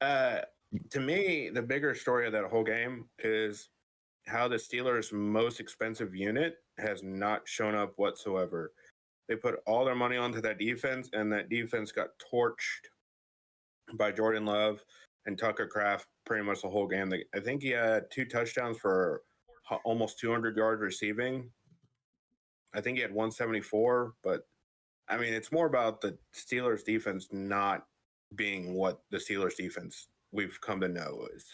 Uh, to me, the bigger story of that whole game is how the Steelers' most expensive unit has not shown up whatsoever. They put all their money onto that defense, and that defense got torched by Jordan Love and Tucker Kraft pretty much the whole game. I think he had 2 touchdowns for almost 200 yards receiving. I think he had 174, but I mean, it's more about the Steelers defense not being what the Steelers defense we've come to know is.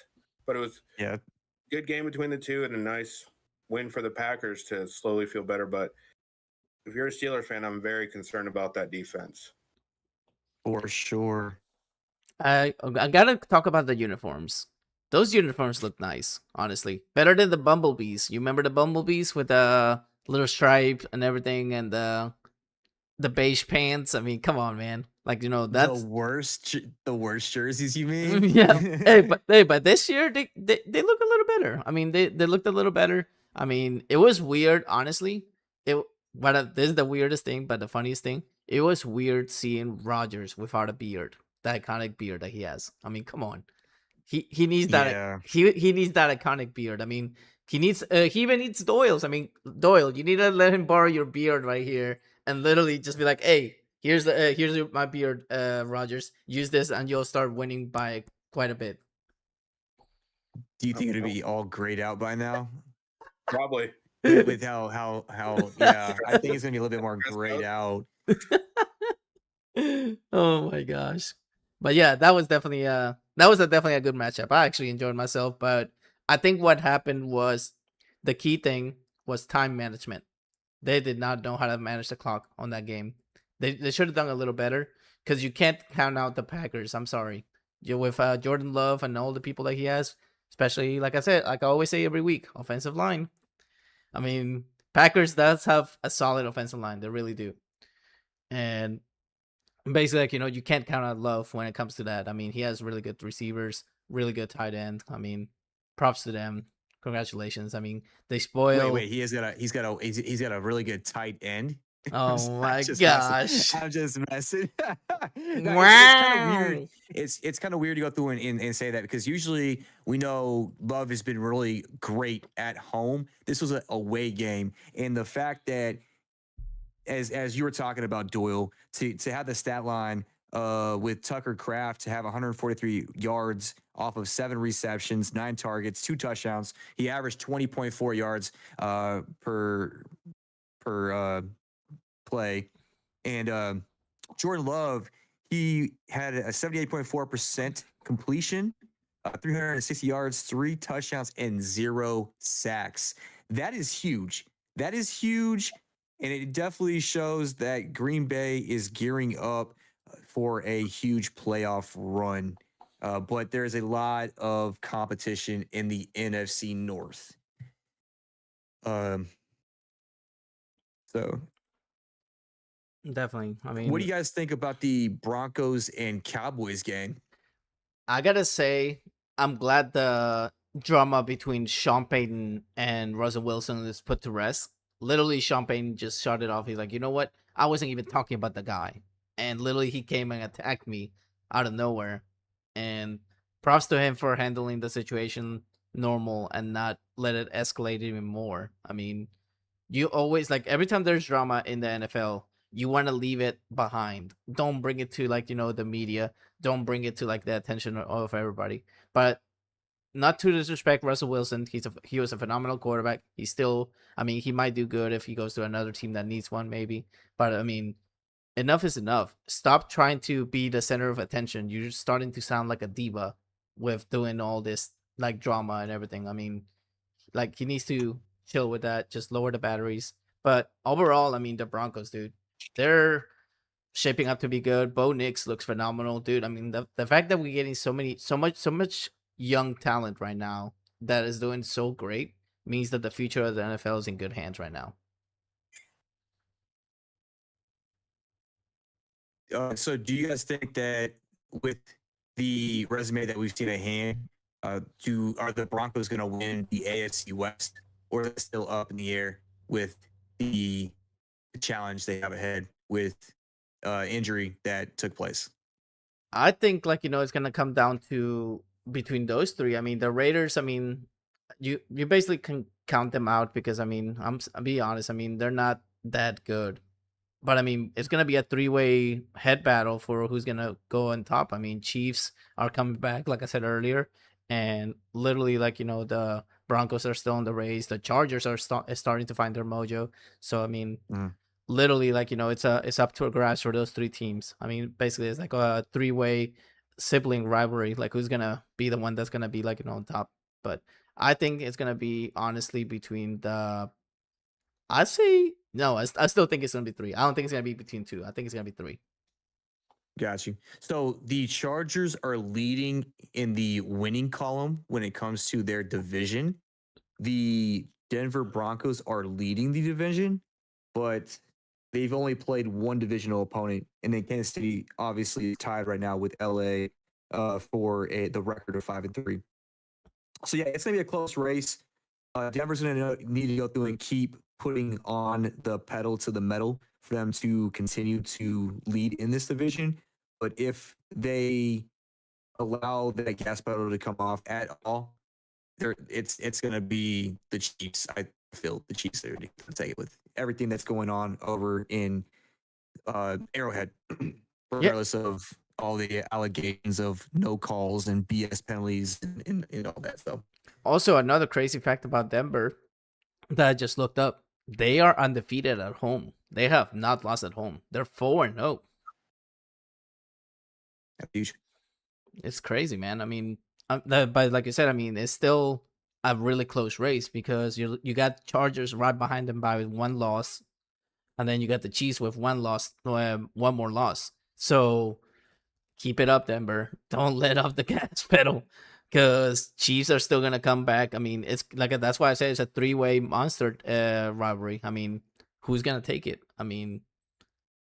But it was Yeah, a good game between the two and a nice win for the Packers to slowly feel better. But if you're a Steelers fan, I'm very concerned about that defense. for sure. I gotta talk about the uniforms. Those uniforms look nice, honestly. Better than the bumblebees. You remember the bumblebees with the little stripe and everything, and the beige pants? I mean, come on, man. Like, that's The worst jerseys, you mean? yeah. But this year they look a little better. I mean, they looked a little better. I mean, it was weird, honestly. This is the weirdest thing, but the funniest thing. It was weird seeing Rodgers without a beard, the iconic beard that he has. I mean, come on. He needs that. Yeah. He needs that iconic beard. I mean, he even needs Doyle's. I mean, Doyle, you need to let him borrow your beard right here and literally just be like, hey, here's my beard, Rodgers. Use this and you'll start winning by quite a bit. Do you think it'd be all grayed out by now? Probably. With how yeah, I think it's gonna be a little bit more grayed out. Oh my gosh. But yeah, that was definitely definitely a good matchup. I actually enjoyed myself, but I think what happened was the key thing was time management. They did not know how to manage the clock on that game. They should have done a little better because you can't count out the Packers. I'm sorry. With Jordan Love and all the people that he has, especially like I always say every week, offensive line. I mean, Packers does have a solid offensive line. They really do. And basically, like, you can't count out Love when it comes to that. I mean, he has really good receivers, really good tight end. I mean, props to them. Congratulations. I mean, they spoil. Wait, he's got a really good tight end. Oh my gosh. I'm just messing. No, Wow. It's kind of weird to go through and say that because usually we know Love has been really great at home. This was an away game, and the fact that as you were talking about Doyle to have the stat line with Tucker Kraft to have 143 yards off of 7 receptions, 9 targets, 2 touchdowns. He averaged 20.4 yards per play. And Jordan Love, he had a 78.4% completion, 360 yards, 3 touchdowns, and 0 sacks. That is huge. And it definitely shows that Green Bay is gearing up for a huge playoff run. But there's a lot of competition in the NFC North. So Definitely. I mean, what do you guys think about the Broncos and Cowboys game? I gotta say, I'm glad the drama between Sean Payton and Russell Wilson is put to rest. Literally, Sean Payton just shut it off. He's like, you know what? I wasn't even talking about the guy. And literally, he came and attacked me out of nowhere. And props to him for handling the situation normal and not let it escalate even more. I mean, you always, like, every time there's drama in the NFL, you want to leave it behind. Don't bring it to, like, the media. Don't bring it to, like, the attention of everybody. But not to disrespect Russell Wilson. He was a phenomenal quarterback. He's still, I mean, he might do good if he goes to another team that needs one, maybe. But I mean, enough is enough. Stop trying to be the center of attention. You're starting to sound like a diva with doing all this, like, drama and everything. I mean, like, he needs to chill with that. Just lower the batteries. But overall, I mean, the Broncos, dude, they're shaping up to be good. Bo Nix looks phenomenal, dude. I mean, the fact that we're getting so much young talent right now that is doing so great means that the future of the NFL is in good hands right now. So do you guys think that with the resume that we've seen at hand, are the Broncos going to win the AFC West, or is it still up in the air with the challenge they have ahead with injury that took place? I think it's gonna come down to between those three. I mean, the Raiders. I mean, you basically can count them out because I'll be honest. I mean, they're not that good. But I mean, it's gonna be a three-way head battle for who's gonna go on top. I mean, Chiefs are coming back, like I said earlier, and literally, the Broncos are still in the race. The Chargers are starting to find their mojo. So I mean, Mm. literally, it's up to a grasp for those three teams. I mean, basically, it's like a three-way sibling rivalry. Like, who's gonna be the one that's gonna be on top? But I think it's gonna be honestly between the I say no. I still think it's gonna be three. I don't think it's gonna be between two. I think it's gonna be three. Got you. So the Chargers are leading in the winning column when it comes to their division. The Denver Broncos are leading the division, but they've only played one divisional opponent, and then Kansas City obviously is tied right now with LA for the record of 5-3. So yeah, it's gonna be a close race. Denver's gonna need to go through and keep putting on the pedal to the metal for them to continue to lead in this division. But if they allow that gas pedal to come off at all, it's gonna be the Chiefs. I feel the Chiefs are gonna take it with everything that's going on over in Arrowhead, Yeah. regardless of all the allegations of no calls and BS penalties and all that stuff. Also, another crazy fact about Denver that I just looked up: they are undefeated at home. They have not lost at home. They're 4-0. That's huge. It's crazy, man. I mean, but like you said, I mean, it's still a really close race because you got Chargers right behind them by one loss, and then you got the Chiefs with one loss, one more loss. So keep it up, Denver. Don't let off the gas pedal, because Chiefs are still gonna come back. I mean, it's that's why I say it's a three-way monster rivalry. I mean, who's gonna take it? I mean,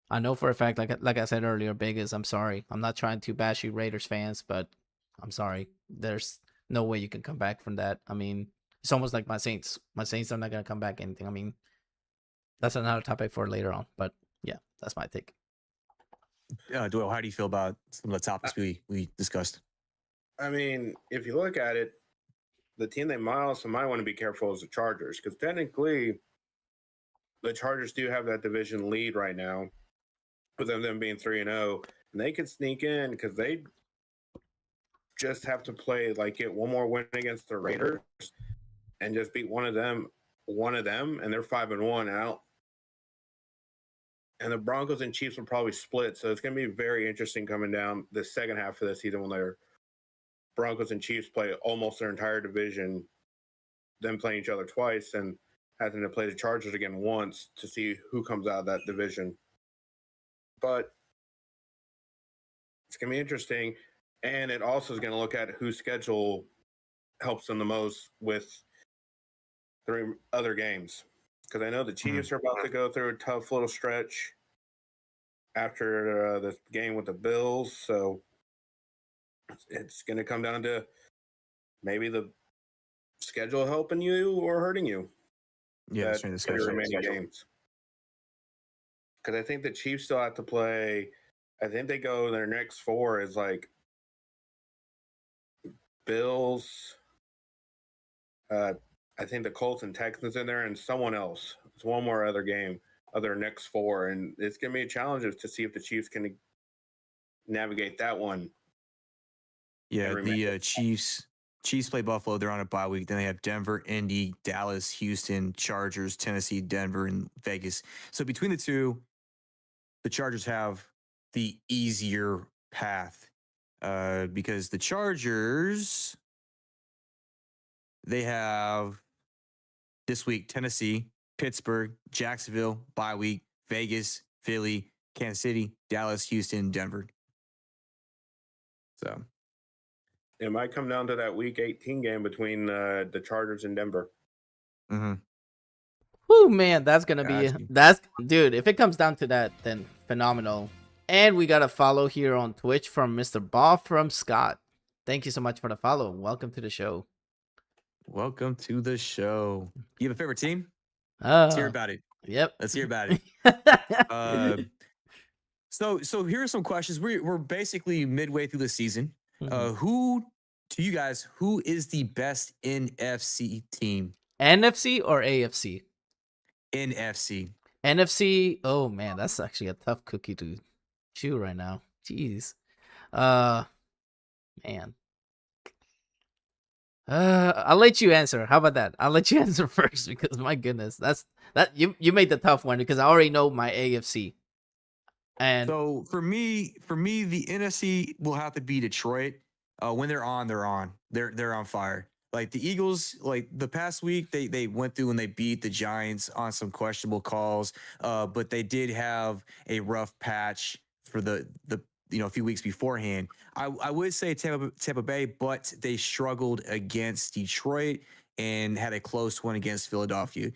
I know for a fact, like I said earlier, Vegas. I'm sorry. I'm not trying to bash you Raiders fans, but I'm sorry. There's no way you can come back from that. I mean, it's almost like my Saints. My Saints are not gonna come back anything. I mean, that's another topic for later on. But yeah, that's my take. Doyle, how do you feel about some of the topics we discussed? I mean, if you look at it, the team they might want to be careful is the Chargers, because technically the Chargers do have that division lead right now, with them being 3-0, and they could sneak in because they just have to get one more win against the Raiders and just beat one of them, and they're 5-1 out. And the Broncos and Chiefs will probably split, so it's going to be very interesting coming down the second half of the season when their Broncos and Chiefs play almost their entire division, then playing each other twice, and having to play the Chargers again once to see who comes out of that division. But it's going to be interesting, and it also is going to look at whose schedule helps them the most with three other games. Because I know the Chiefs are about to go through a tough little stretch after this game with the Bills. So it's going to come down to maybe the schedule helping you or hurting you. Yeah, that's the remaining games. Because I think the Chiefs still have to play. I think they go their next four is like Bills. I think the Colts and Texans in there, and someone else. It's one more other game of their next four, and it's going to be a challenge to see if the Chiefs can navigate that one. Yeah, the Chiefs play Buffalo. They're on a bye week. Then they have Denver, Indy, Dallas, Houston, Chargers, Tennessee, Denver, and Vegas. So between the two, the Chargers have the easier path because the Chargers, they have this week Tennessee, Pittsburgh, Jacksonville, bye week, Vegas, Philly, Kansas City, Dallas, Houston, Denver. So it might come down to that Week 18 game between the Chargers and Denver. Mm-hmm. Oh man, that's gonna be dude. If it comes down to that, then phenomenal. And we got a follow here on Twitch from Mr. Bob from Scott. Thank you so much for the follow. Welcome to the show. Welcome to the show. You have a favorite team? Let's hear about it. Yep. Let's hear about it. So here are some questions. We're basically midway through the season. Mhm. To you guys, who is the best NFC team? NFC or AFC? NFC. NFC. Oh man, that's actually a tough cookie to chew right now. Jeez. Uh, man. I'll let you answer. How about that? I'll let you answer first because my goodness, that you made the tough one because I already know my AFC. And So for me, the NFC will have to be Detroit. When they're on, they're on. They're on fire. Like the Eagles, like the past week, they went through and they beat the Giants on some questionable calls. But they did have a rough patch for the a few weeks beforehand. I would say Tampa Bay, but they struggled against Detroit and had a close one against Philadelphia.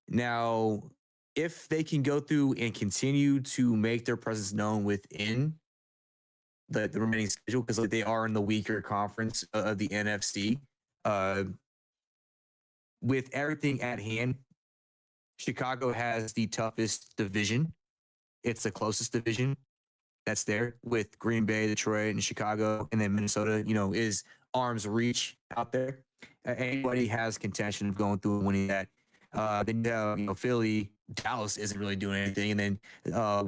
Now, if they can go through and continue to make their presence known within the remaining schedule, because like they are in the weaker conference of the NFC, uh, with everything at hand, Chicago has the toughest division. It's the closest division that's there with Green Bay, Detroit, and Chicago, and then Minnesota, is arm's reach out there. Anybody has contention of going through and winning that. Then Philly, Dallas isn't really doing anything, and then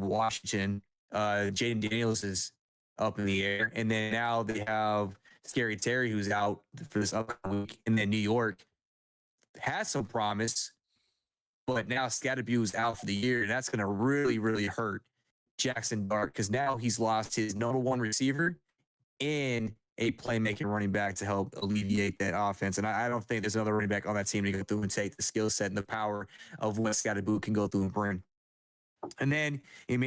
Washington, Jaden Daniels is up in the air, and then now they have Scary Terry who's out for this upcoming week, and then New York has some promise, but now Scatterby is out for the year, and that's going to really, really hurt Jackson Dart because now he's lost his number one receiver and a playmaking running back to help alleviate that offense. And I don't think there's another running back on that team to go through and take the skill set and the power of what Scatterby can go through and bring. And then in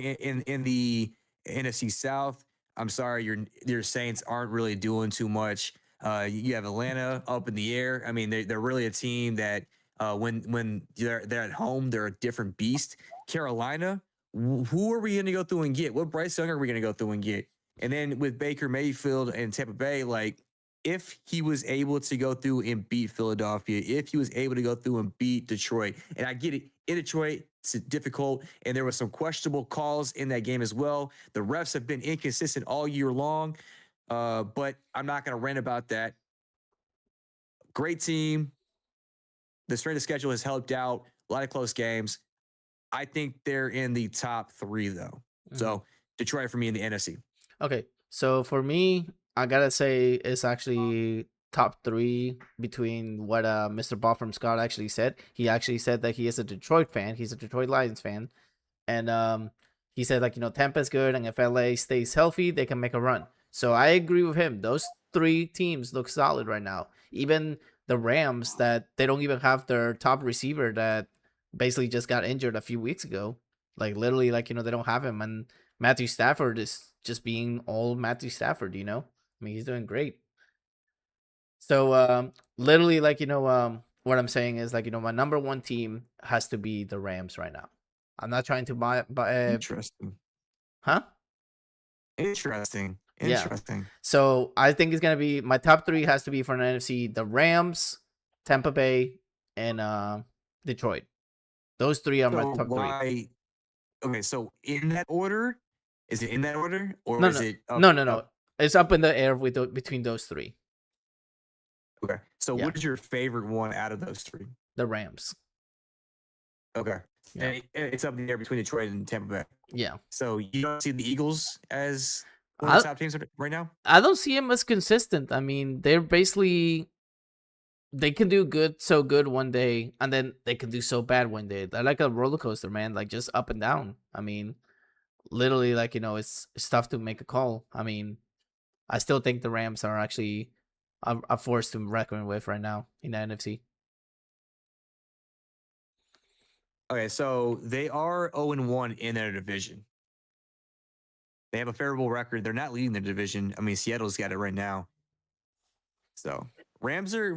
the NFC South, I'm sorry, your Saints aren't really doing too much. You have Atlanta up in the air. I mean, they're really a team that when they're at home, they're a different beast. Carolina, who are we going to go through and get? What Bryce Young are we going to go through and get? And then with Baker Mayfield and Tampa Bay, like if he was able to go through and beat Philadelphia, if he was able to go through and beat Detroit, and I get it, in Detroit, it's difficult, and there were some questionable calls in that game as well. The refs have been inconsistent all year long, but I'm not going to rant about that. Great team. The strength of schedule has helped out. A lot of close games. I think they're in the top three, though. Mhm. So Detroit for me in the NFC. Okay, so for me, I gotta say it's actually top three between what Mr. Bob from Scott actually said. He actually said that he is a Detroit fan. He's a Detroit Lions fan, and he said like Tampa's good, and if LA stays healthy, they can make a run. So I agree with him. Those three teams look solid right now. Even the Rams, that they don't even have their top receiver that basically just got injured a few weeks ago. Like literally, like they don't have him, and Matthew Stafford is just being all Matthew Stafford. I mean, he's doing great. So literally, like what I'm saying is like my number one team has to be the Rams right now. I'm not trying to buy, Interesting. huh? Interesting. Yeah. Interesting. So I think it's gonna be my top three has to be for an NFC: the Rams, Tampa Bay, and Detroit. Those three are my So top three. why? Okay, so in that order, is it in that order, or No, is no, it up, no, no, no. up? It's up in the air between those three. Okay, so Yeah, what is your favorite one out of those three? the Rams. Okay, Yeah, and it's up in the air between Detroit and Tampa Bay. yeah. So you don't see the Eagles as one of I the top teams right now? I don't see them as consistent. I mean, they're basically they can do so good one day, and then they can do so bad one day. They're like a roller coaster, man. Like just up and down. I mean, literally, like it's tough to make a call. I mean, I still think the Rams are actually a force to reckon with right now in the NFC. Okay, so they are 0-1 in their division. They have a favorable record. They're not leading their division. I mean, Seattle's got it right now. So Rams are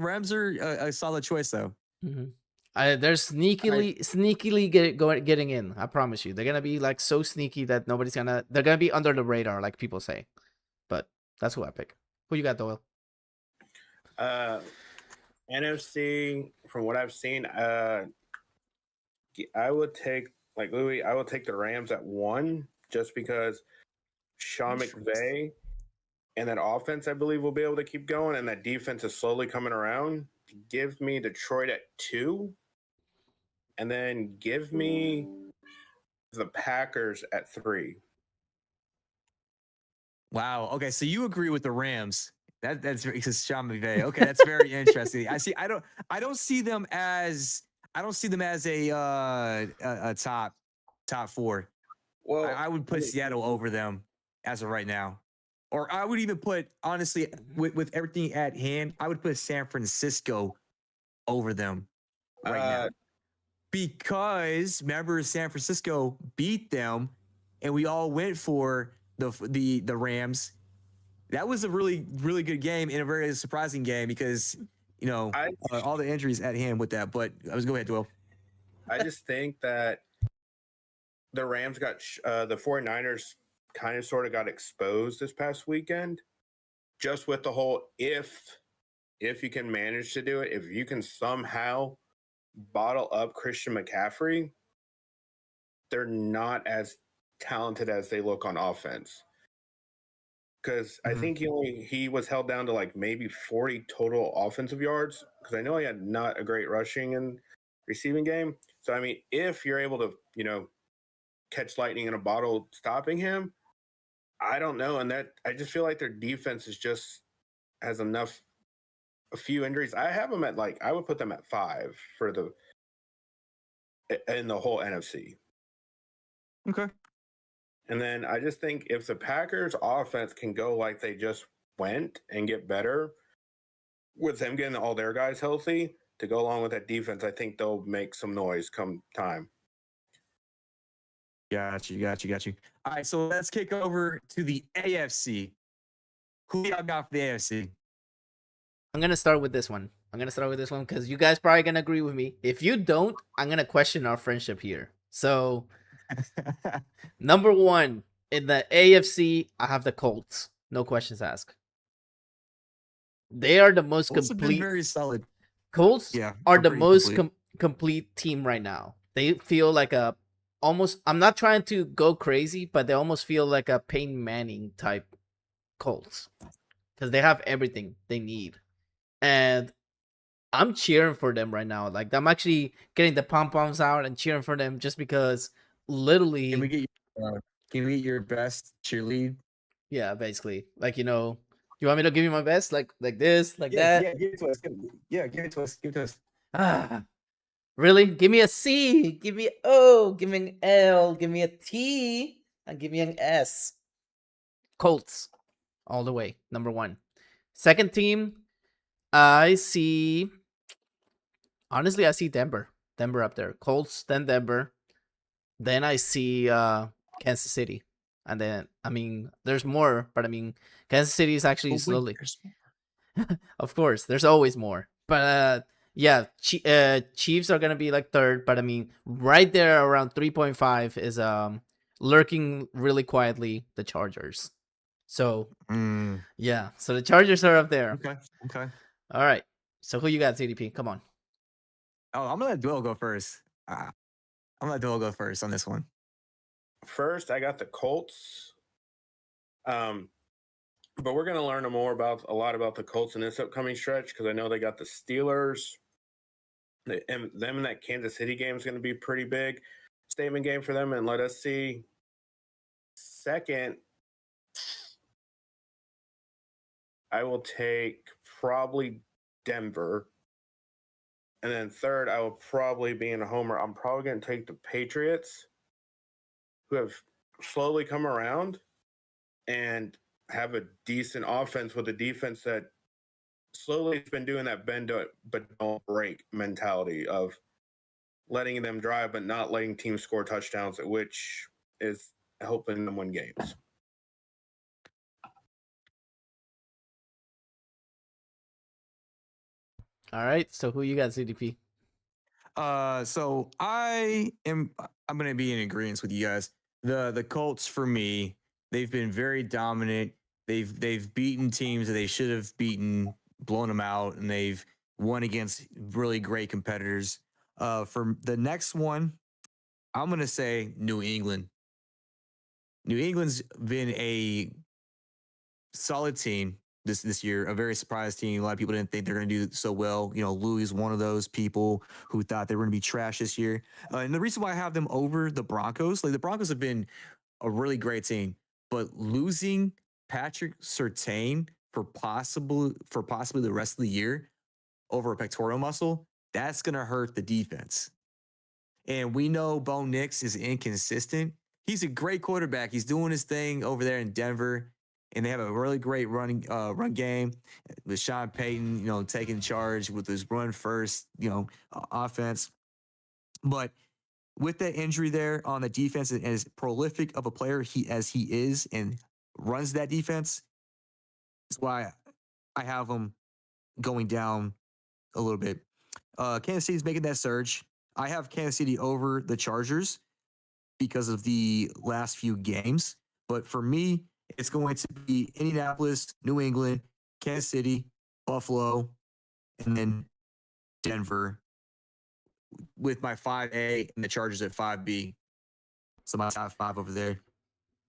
a solid choice, though. Mm-hmm. They're sneakily getting in. I promise you, they're gonna be like so sneaky that they're gonna be under the radar, like people say. But that's who I pick. Who you got, Doyle? NFC, from what I've seen, I would take like Louis. I would take the Rams at 1, just because Sean McVay and that offense, I believe, will be able to keep going, and that defense is slowly coming around. Give me Detroit at 2, and then give me the Packers at 3. Wow. Okay, so you agree with the Rams. That's because Sean McVay. Okay, that's very interesting. I don't see them as a top 4. Well, I would put Seattle over them as of right now. Or I would even put, honestly, with everything at hand, I would put San Francisco over them right now. Because remember, San Francisco beat them, and we all went for the Rams. That was a really, really good game and a very surprising game because, all the injuries at hand with that. But I was go ahead, Doyle. I just think that the Rams got the 49ers kind of sort of got exposed this past weekend, just with the whole if you can manage to do it, if you can somehow bottle up Christian McCaffrey, they're not as talented as they look on offense. Because I think he was held down to like maybe 40 total offensive yards. Because I know he had not a great rushing and receiving game. So I mean, if you're able to, catch lightning in a bottle, stopping him, I don't know. And that I just feel like their defense is just has a few injuries. I have them at I would put them at 5 in the whole NFC. Okay. And then I just think if the Packers offense can go like they just went and get better with them getting all their guys healthy to go along with that defense, I think they'll make some noise come time. Got you. All right, so let's kick over to the AFC. Who y'all got for the AFC? I'm going to start with this one. Because you guys probably going to agree with me. If you don't, I'm going to question our friendship here. So, number 1, in the AFC, I have the Colts. No questions asked. They are the most complete. Very solid. Colts are the most complete team right now. They feel like I'm not trying to go crazy, but they almost feel like a Peyton Manning type Colts. Because they have everything they need. And I'm cheering for them right now. Like, I'm actually getting the pom-poms out and cheering for them just because literally... Can we get your best cheerlead? Yeah, basically. Like, you want me to give you my best? Like this, like that? Yeah, give it to us. Give it to us. Ah, really? Give me a C. Give me an O. Give me an L. Give me a T. And give me an S. Colts. All the way. Number 1. Second team, I see... Honestly, I see Denver. Denver up there. Colts, then Denver. Then I see Kansas City. And then, there's more, but Kansas City is actually slowly. Of course, there's always more. But yeah, Chiefs are gonna be like 3rd, but right there around 3.5 is lurking really quietly the Chargers. So yeah, so the Chargers are up there. Okay. All right. So who you got, ZDP? Come on. Oh, I'm gonna let Doyle go first. I'm gonna let Doyle go first on this one. First, I got the Colts. But we're going to learn a lot about the Colts in this upcoming stretch because I know they got the Steelers. And them in that Kansas City game is going to be pretty big statement game for them. And let us see. Second, I will take probably Denver. And then third, I will probably be in a homer. I'm probably going to take the Patriots, who have slowly come around and have a decent offense with a defense that slowly has been doing that bend but don't break mentality of letting them drive but not letting teams score touchdowns, which is helping them win games. All right. So who you got, ZDP? So I'm gonna be in agreement with you guys. The Colts for me, they've been very dominant. They've beaten teams that they should have beaten, blown them out, and they've won against really great competitors. For the next one, I'm gonna say New England. New England's been a solid team this year, a very surprised team. A lot of people didn't think they're going to do so well. Louis is one of those people who thought they were going to be trash this year. And the reason why I have them over the Broncos, like the Broncos have been a really great team, but losing Patrick Surtain for possibly the rest of the year over a pectoral muscle, that's going to hurt the defense. And we know Bo Nix is inconsistent. He's a great quarterback. He's doing his thing over there in Denver, and they have a really great run game with Sean Payton, taking charge with his run first, offense. But with that injury there on the defense, and as prolific of a player as he is and runs that defense, that's why I have him going down a little bit. Kansas City's making that surge. I have Kansas City over the Chargers because of the last few games. But for me, it's going to be Indianapolis, New England, Kansas City, Buffalo, and then Denver with my 5A and the Chargers at 5B. So my top 5 over there.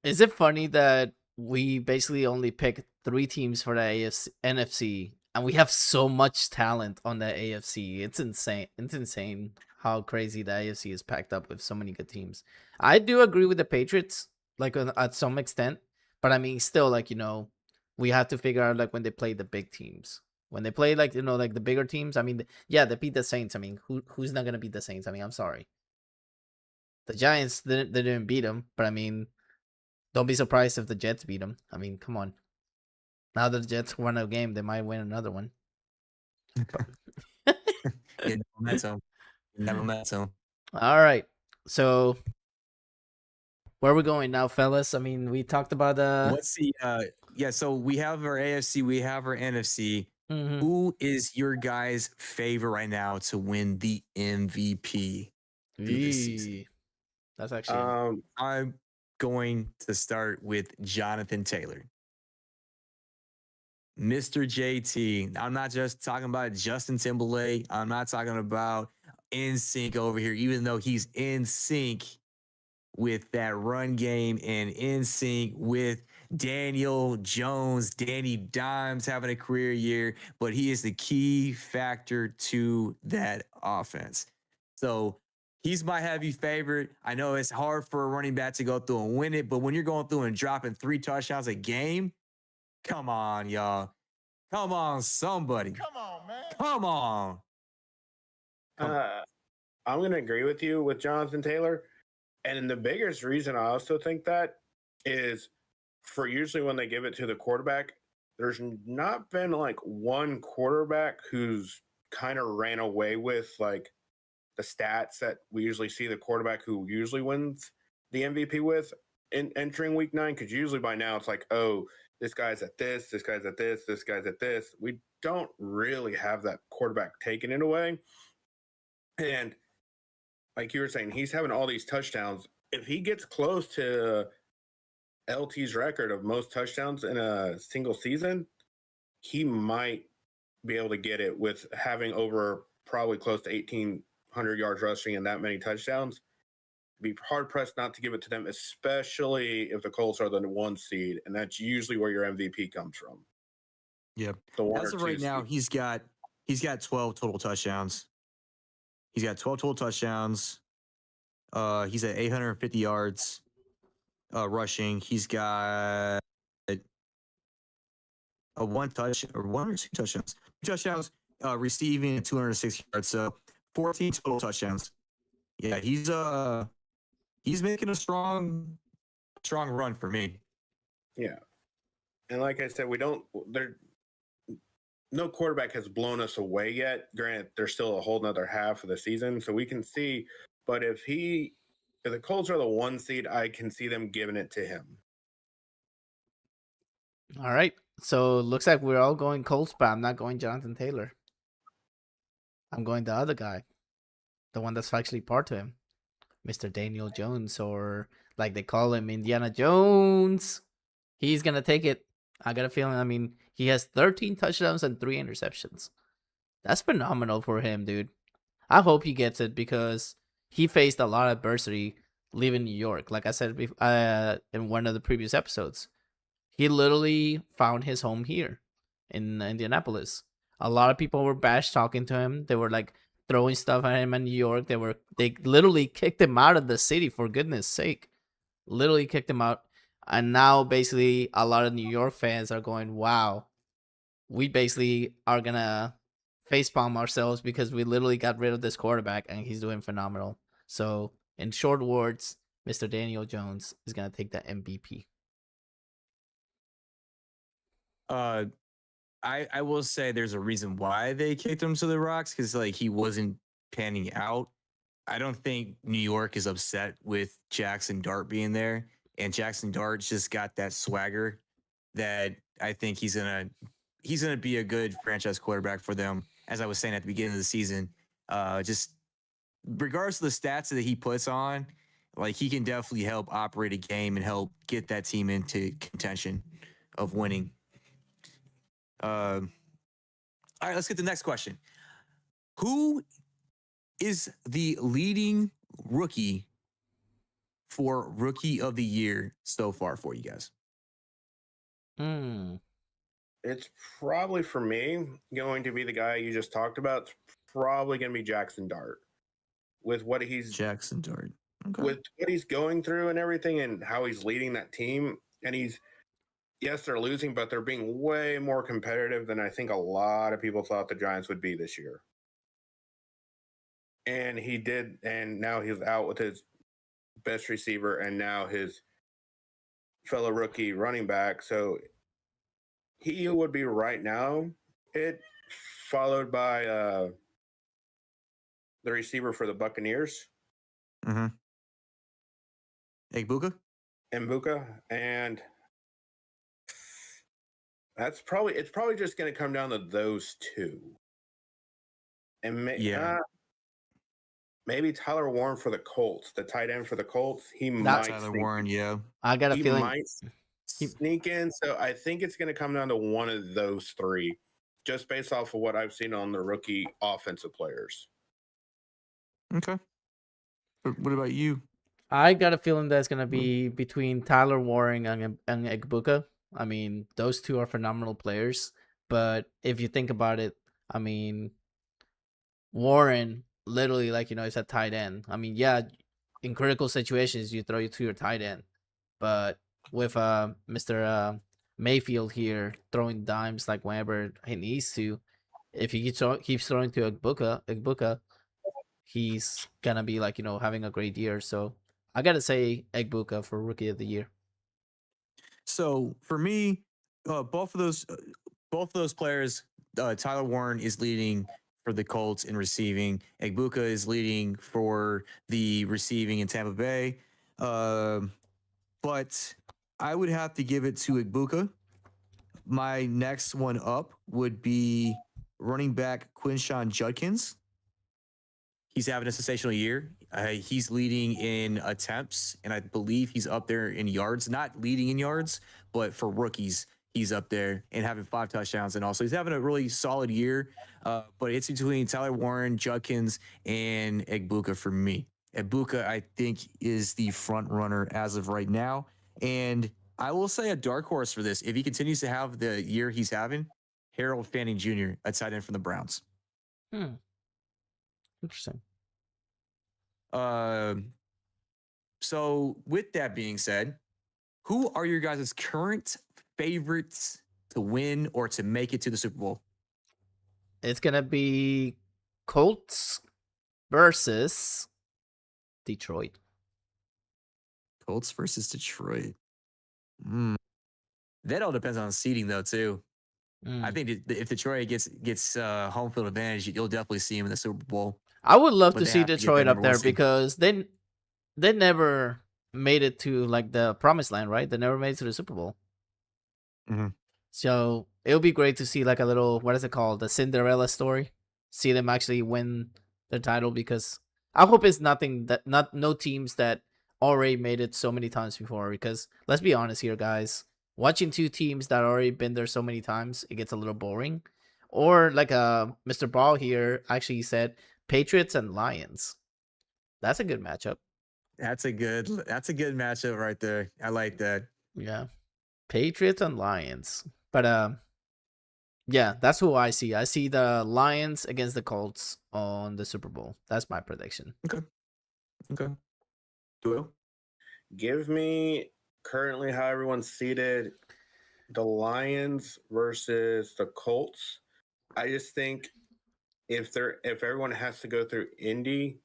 Is it funny that we basically only picked 3 teams for the NFC, and we have so much talent on the AFC? It's insane. It's insane how crazy the AFC is packed up with so many good teams. I do agree with the Patriots, like at some extent, but I mean, still, like, we have to figure out like when they play the big teams. When they play like like the bigger teams, I mean, yeah, they beat the Saints. I mean, who's not gonna beat the Saints? I mean, I'm sorry. The Giants they didn't beat them, but I mean, don't be surprised if the Jets beat them. I mean, come on. Now that the Jets won a game, they might win another one. Never met so. All right, so where are we going now, fellas? I mean, we talked about What's the so we have our AFC, we have our NFC. Mm-hmm. Who is your guys' favorite right now to win the MVP this season? That's actually I'm going to start with Jonathan Taylor. Mr. JT. I'm not just talking about Justin Timberlake. I'm not talking about NSYNC over here, even though he's in sync with that run game and in sync with Daniel Jones, Danny Dimes having a career year, but he is the key factor to that offense. So he's my heavy favorite. I know it's hard for a running back to go through and win it, but when you're going through and dropping 3 touchdowns a game, come on, y'all. Come on, somebody. Come on, man. Come on. I'm going to agree with you with Jonathan Taylor. And the biggest reason I also think that is for usually when they give it to the quarterback, there's not been like one quarterback who's kind of ran away with like the stats that we usually see the quarterback who usually wins the MVP with in entering week 9. Because usually by now it's like, oh, this guy's at this, this guy's at this, this guy's at this. We don't really have that quarterback taking it away. And like you were saying, he's having all these touchdowns. If he gets close to LT's record of most touchdowns in a single season, he might be able to get it with having over probably close to 1,800 yards rushing and that many touchdowns. Be hard-pressed not to give it to them, especially if the Colts are the 1 seed, and that's usually where your MVP comes from. Yep. The As of right now, he's got 12 total touchdowns. He's got 12 total touchdowns. He's at 850 yards rushing. He's got a 1 or 2 touchdowns. 2 touchdowns receiving at 260 yards. So 14 total touchdowns. Yeah, he's making a strong run for me. Yeah. And like I said, no quarterback has blown us away yet. Granted, there's still a whole nother half of the season, so we can see. But if the Colts are the 1 seed, I can see them giving it to him. All right. So it looks like we're all going Colts, but I'm not going Jonathan Taylor. I'm going the other guy, the one that's actually part to him, Mr. Daniel Jones, or like they call him, Indiana Jones. He's gonna take it. I got a feeling. I mean, he has 13 touchdowns and 3 interceptions. That's phenomenal for him, dude. I hope he gets it because he faced a lot of adversity leaving New York. Like I said in one of the previous episodes, he literally found his home here in Indianapolis. A lot of people were bash talking to him. They were like throwing stuff at him in New York. They literally kicked him out of the city, for goodness sake. Literally kicked him out. And now basically a lot of New York fans are going, wow, we basically are gonna facepalm ourselves because we literally got rid of this quarterback and he's doing phenomenal. So in short words, Mr. Daniel Jones is gonna take the MVP. I will say there's a reason why they kicked him to the Rocks, because like he wasn't panning out. I don't think New York is upset with Jackson Dart being there, and Jackson Dart's just got that swagger that I think he's gonna be a good franchise quarterback for them. As I was saying at the beginning of the season, just regardless of the stats that he puts on, like he can definitely help operate a game and help get that team into contention of winning. All right, let's get to the next question. Who is the leading rookie for Rookie of the Year so far for you guys? It's probably, for me, going to be the guy you just talked about. It's probably going to be Jackson Dart. With what he's Jackson Dart. Okay. With what he's going through and everything and how he's leading that team. And yes, they're losing, but they're being way more competitive than I think a lot of people thought the Giants would be this year. And he did, and now he's out with his best receiver and now his fellow rookie running back. So he would be right now it, followed by the receiver for the Buccaneers. Mm-hmm. Egbuka? Mbuka. And it's probably just going to come down to those two. And maybe Tyler Warren for the Colts, the tight end for the Colts. Tyler Warren, yeah. I got a feeling might sneak in. So I think it's going to come down to one of those three, just based off of what I've seen on the rookie offensive players. Okay. What about you? I got a feeling that's going to be between Tyler Warren and Egbuka. I mean, those two are phenomenal players. But if you think about it, I mean, Warren literally, is a tight end. I mean, yeah, in critical situations, you throw it to your tight end. But with Mr. Mayfield here throwing dimes like whenever he needs to, if he keeps throwing to Egbuka, he's gonna be having a great year. So I gotta say Egbuka for Rookie of the Year. So for me, both of those players, Tyler Warren is leading for the Colts in receiving. Egbuka is leading for the receiving in Tampa Bay. But I would have to give it to Egbuka. My next one up would be running back Quinshawn Judkins. He's having a sensational year. He's leading in attempts, and I believe he's up there in yards. Not leading in yards, but for rookies, he's up there and having 5 touchdowns. And also, he's having a really solid year. But it's between Tyler Warren, Judkins, and Egbuka for me. Egbuka, I think, is the front runner as of right now. And I will say a dark horse for this. If he continues to have the year he's having, Harold Fanning Jr., a tight end from the Browns. Interesting. So with that being said, who are your guys' current favorites to win or to make it to the Super Bowl? It's gonna be Colts versus Detroit. Colts versus Detroit. That all depends on seeding, though, too. I think if Detroit gets home field advantage, you'll definitely see him in the Super Bowl. I would love to see Detroit up there because they never made it to the promised land, right? They never made it to the Super Bowl. Mm-hmm. So it would be great to see a little, what is it called? The Cinderella story. See them actually win the title, because I hope it's no teams that already made it so many times before, because let's be honest here, guys. Watching two teams that already been there so many times, it gets a little boring. Or Mr. Ball here actually said, Patriots and Lions. That's a good matchup. That's a good matchup right there. I like that. Yeah. Patriots and Lions. But yeah, that's who I see. I see the Lions against the Colts on the Super Bowl. That's my prediction. Okay. Doyle? Give me currently how everyone's seated, the Lions versus the Colts. I just think if everyone has to go through Indy,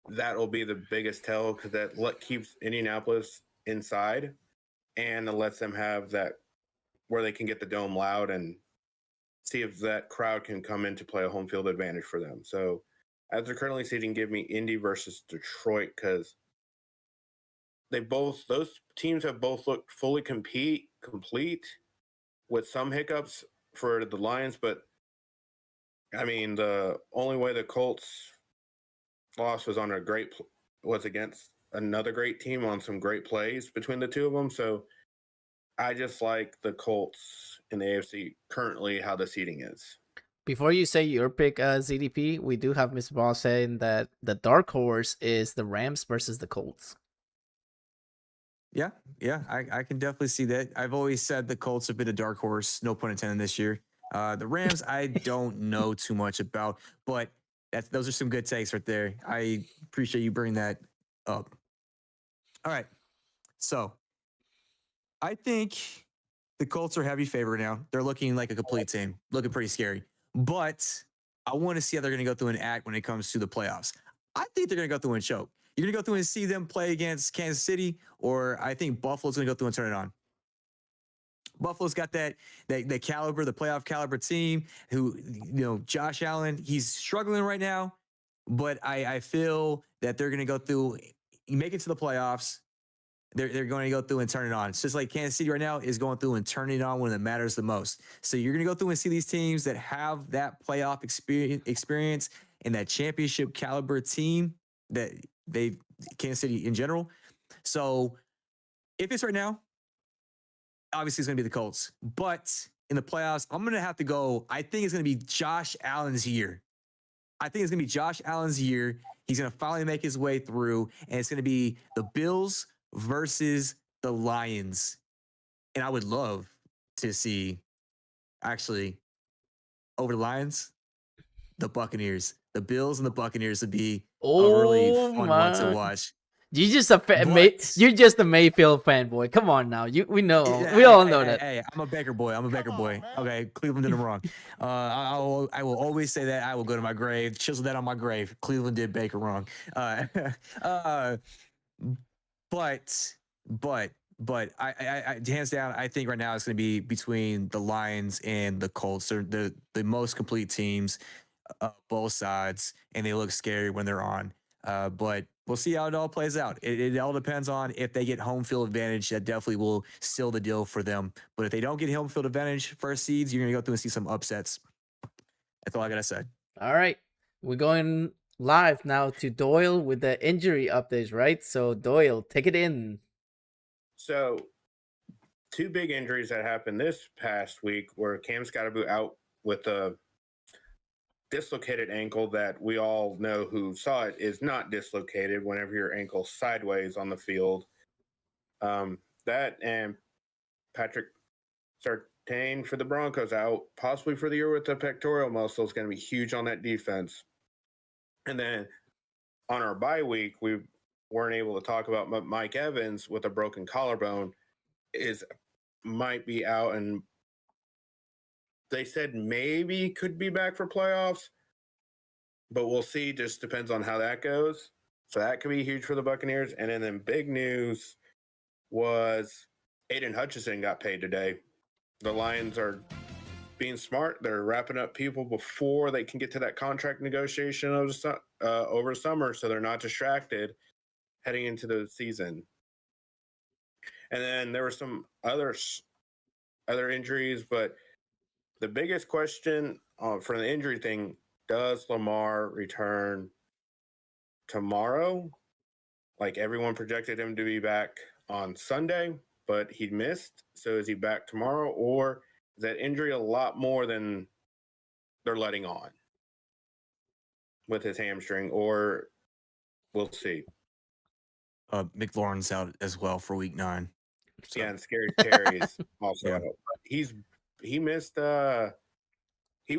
that'll be the biggest tell because that keeps Indianapolis inside and it lets them have that where they can get the dome loud and see if that crowd can come in to play a home field advantage for them. So as they're currently seating, give me Indy versus Detroit because those teams have both looked fully complete with some hiccups for the Lions, but I mean the only way the Colts loss was against another great team on some great plays between the two of them. So I just like the Colts in the AFC currently how the seating is. Before you say your pick, ZDP, we do have Mr. Ball saying that the dark horse is the Rams versus the Colts. Yeah, I can definitely see that. I've always said the Colts have been a dark horse, no pun intended, this year. The Rams, I don't know too much about, but those are some good takes right there. I appreciate you bringing that up. All right, so I think the Colts are heavy favorite now. They're looking like a complete team, looking pretty scary. But I want to see how they're going to go through and act when it comes to the playoffs. I think they're going to go through and choke. You're going to go through and see them play against Kansas City, or I think Buffalo's going to go through and turn it on. Buffalo's got that caliber, the playoff caliber team who, Josh Allen, he's struggling right now, but I feel that they're going to go through, make it to the playoffs. They're going to go through and turn it on. It's just like Kansas City right now is going through and turning it on when it matters the most. So you're going to go through and see these teams that have that playoff experience and that championship caliber team that Kansas City in general. So if it's right now, obviously it's going to be the Colts. But in the playoffs, I'm going to have to go. I think it's going to be Josh Allen's year. He's going to finally make his way through, and it's going to be the Bills versus the Lions. And I would love to see, actually, over the Lions, the Buccaneers. The Bills and the Buccaneers would be a really fun one to watch. You're just a Mayfield fanboy. Come on now. We know. We all know that. Hey, I'm a Baker boy. Okay, Cleveland did him wrong. I will always say that. I will go to my grave, chisel that on my grave. Cleveland did Baker wrong. But I hands down, I think right now it's going to be between the Lions and the Colts. They're the most complete teams, both sides, and they look scary when they're on. But we'll see how it all plays out. It all depends on if they get home field advantage. That definitely will seal the deal for them. But if they don't get home field advantage first seeds, you're going to go through and see some upsets. That's all I got to say. All right. We're going live now to Doyle with the injury updates, right? So, Doyle, take it in. So, two big injuries that happened this past week were Cam Scottaboo out with a dislocated ankle that we all know who saw it is not dislocated whenever your ankle's sideways on the field. That and Patrick Surtain for the Broncos out, possibly for the year with the pectoral muscle, is going to be huge on that defense. And then on our bye week, we weren't able to talk about Mike Evans with a broken collarbone might be out, and they said maybe could be back for playoffs, but we'll see. Just depends on how that goes. So that could be huge for the Buccaneers. And then big news was Aiden Hutchinson got paid today. The Lions are being smart. They're wrapping up people before they can get to that contract negotiation over summer, so they're not distracted heading into the season. And then there were some other injuries, but the biggest question for the injury thing, does Lamar return tomorrow? Like everyone projected him to be back on Sunday, but he missed. So is he back tomorrow, or is that injury a lot more than they're letting on with his hamstring, or we'll see. McLaurin's out as well for week 9. So, Yeah, and Scary Terry's also Yeah. out. He missed. He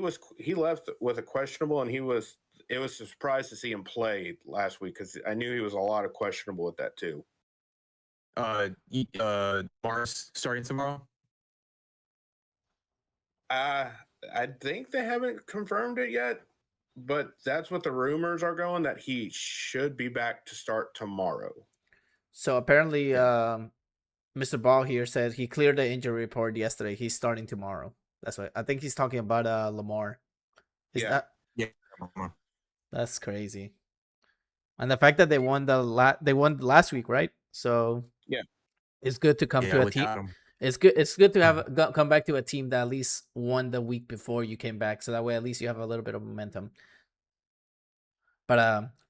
left with a questionable, and it was a surprise to see him play last week because I knew he was a lot of questionable with that too. Mars starting tomorrow. I think they haven't confirmed it yet, but that's what the rumors are going, that he should be back to start tomorrow. So apparently, Mr. Ball here said he cleared the injury report yesterday. He's starting tomorrow. That's what I think he's talking about. Lamar. Is Yeah. that? Yeah. That's crazy. And the fact that they won last week, right? So Yeah. it's good to come to a without team. him. It's good to have come back to a team that at least won the week before you came back, so that way at least you have a little bit of momentum. But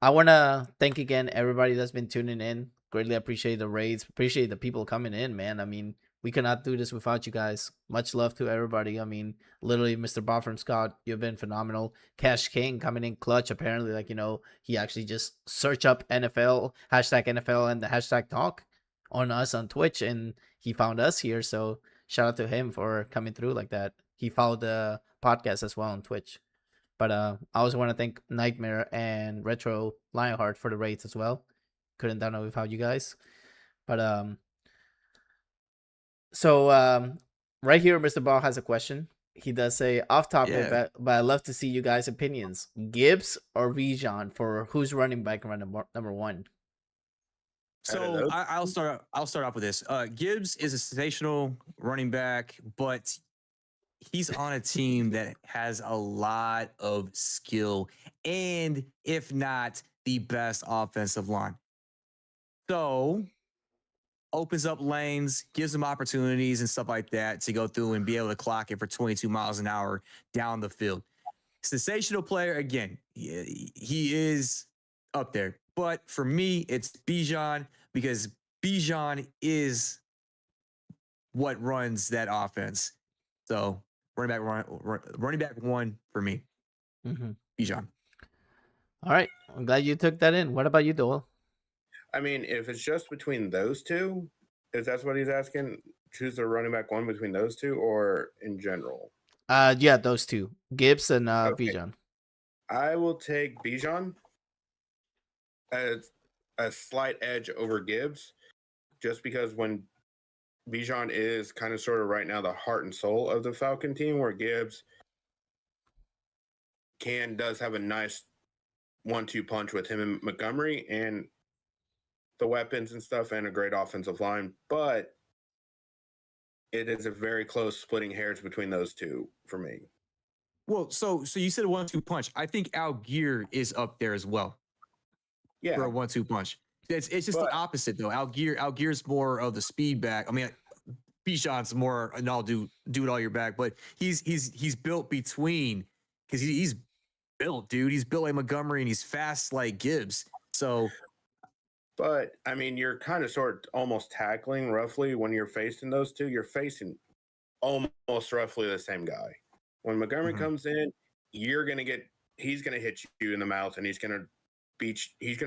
I want to thank again everybody that's been tuning in. Greatly appreciate the raids. Appreciate the people coming in, man. I mean, we cannot do this without you guys. Much love to everybody. I mean, literally, Mr. Bob from Scott, you've been phenomenal. Cash King coming in clutch. Apparently, he actually just search up NFL, #NFL, and the hashtag talk on us on Twitch, and he found us here. So shout out to him for coming through like that. He followed the podcast as well on Twitch. But I also want to thank Nightmare and Retro Lionheart for the raids as well. Couldn't done it without you guys. But right here, Mr. Ball has a question. He does say off topic, but I love to see you guys' opinions. Gibbs or Bijan for who's running back number 1? So I'll start off with this. Gibbs is a sensational running back, but he's on a team that has a lot of skill and, if not, the best offensive line. So opens up lanes, gives them opportunities and stuff like that to go through and be able to clock it for 22 miles an hour down the field. Sensational player. Again, he is up there. But for me, it's Bijan, because Bijan is what runs that offense. So running back 1 for me. Mm-hmm. Bijan. All right. I'm glad you took that in. What about you, Doyle? I mean, if it's just between those two, is that what he's asking? Choose the running back 1 between those two, or in general? Yeah, those two, Gibbs and Okay. Bijan. I will take Bijan as a slight edge over Gibbs, just because when Bijan is kind of sort of right now the heart and soul of the Falcon team, where Gibbs does have a nice 1-2 punch with him and Montgomery and the weapons and stuff, and a great offensive line, but it is a very close splitting hairs between those two for me. Well, so you said a 1-2 punch. I think Algier is up there as well. Yeah, for a 1-2 punch. It's just the opposite though. Algier's more of the speed back. I mean, Bijan's more an all do it all your back, but he's built between, because he's built, dude. He's built like Montgomery and he's fast like Gibbs. So, but I mean, you're kind of sort of almost tackling roughly when you're facing those two. You're facing almost roughly the same guy. When Montgomery comes in, he's gonna hit you in the mouth, and he's gonna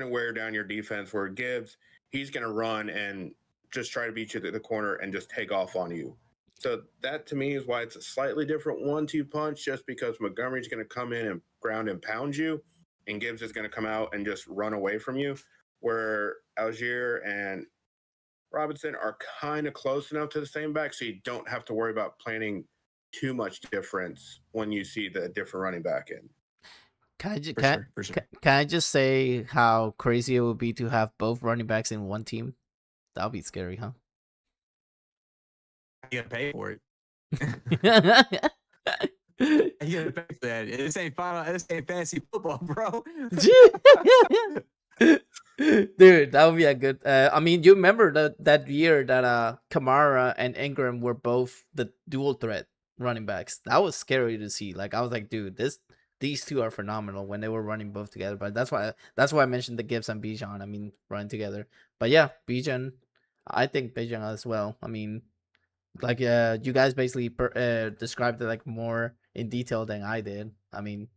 wear down your defense. Where Gibbs, he's gonna run and just try to beat you to the corner and just take off on you. So that to me is why it's a slightly different 1-2 punch, just because Montgomery's gonna come in and ground and pound you, and Gibbs is gonna come out and just run away from you. Where Algier and Robinson are kind of close enough to the same back, so you don't have to worry about planning too much difference when you see the different running back in. Can I just say how crazy it would be to have both running backs in one team? That would be scary, huh? You gotta pay for it. You gotta pay for that. This ain't fantasy football, bro. Dude, that would be a good. I mean, you remember that year that Kamara and Ingram were both the dual threat running backs. That was scary to see. Like, I was like, dude, these two are phenomenal when they were running both together. But that's why I mentioned the Gibbs and Bijan. I mean, running together. But yeah, Bijan, I think Bijan as well. I mean, like you guys basically described it like more in detail than I did. I mean,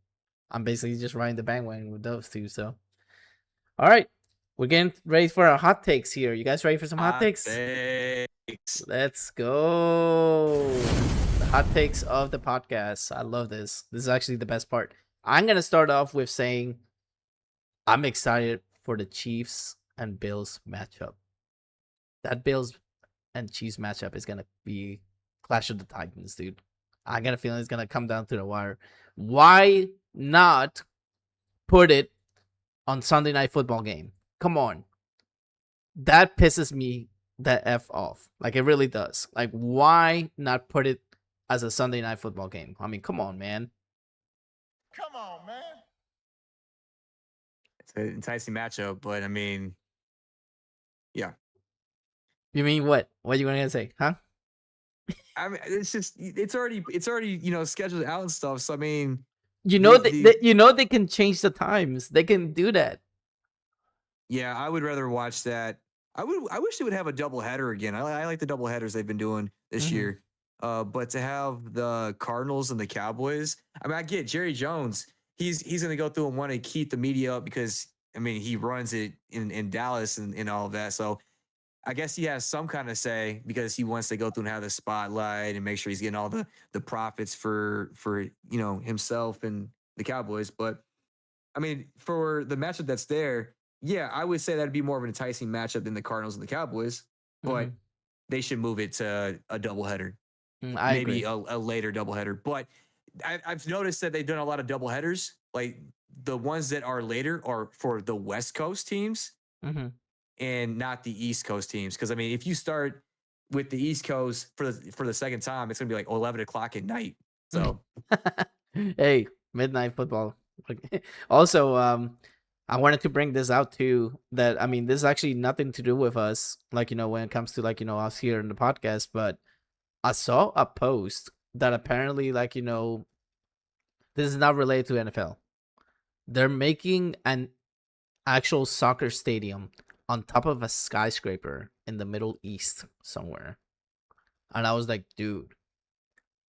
I'm basically just riding the bandwagon with those two. So, all right. We're getting ready for our hot takes here. You guys ready for some hot takes? Thanks. Let's go. The hot takes of the podcast. I love this. This is actually the best part. I'm going to start off with saying I'm excited for the Chiefs and Bills matchup. That Bills and Chiefs matchup is going to be Clash of the Titans, dude. I got a feeling it's going to come down to the wire. Why not put it on Sunday Night Football game? Come on. That pisses me the F off. Like, it really does. Like, why not put it as a Sunday Night Football game? I mean, come on, man. Come on, man. It's an enticing matchup, but I mean, yeah. You mean what? What are you going to say? Huh? I mean, it's already scheduled out and stuff. So I mean, You know, they can change the times. They can do that. Yeah, I would rather watch that. I wish they would have a doubleheader again. I like the doubleheaders they've been doing this year. But to have the Cardinals and the Cowboys, I mean, I get Jerry Jones. He's going to go through and want to keep the media up because I mean he runs it in Dallas and all of that. So I guess he has some kind of say because he wants to go through and have the spotlight and make sure he's getting all the profits for himself and the Cowboys. But I mean, for the matchup that's there. Yeah, I would say that'd be more of an enticing matchup than the Cardinals and the Cowboys, but they should move it to a doubleheader. Maybe a later doubleheader. But I've noticed that they've done a lot of doubleheaders. Like the ones that are later are for the West Coast teams and not the East Coast teams. Because I mean, if you start with the East Coast for the second time, it's gonna be like 11 o'clock at night. So, hey, midnight football. Also, I wanted to bring this out too, that, I mean, this is actually nothing to do with us, like, when it comes to, like, us here in the podcast, but I saw a post that apparently, like, this is not related to NFL. They're making an actual soccer stadium on top of a skyscraper in the Middle East somewhere. And I was like, dude,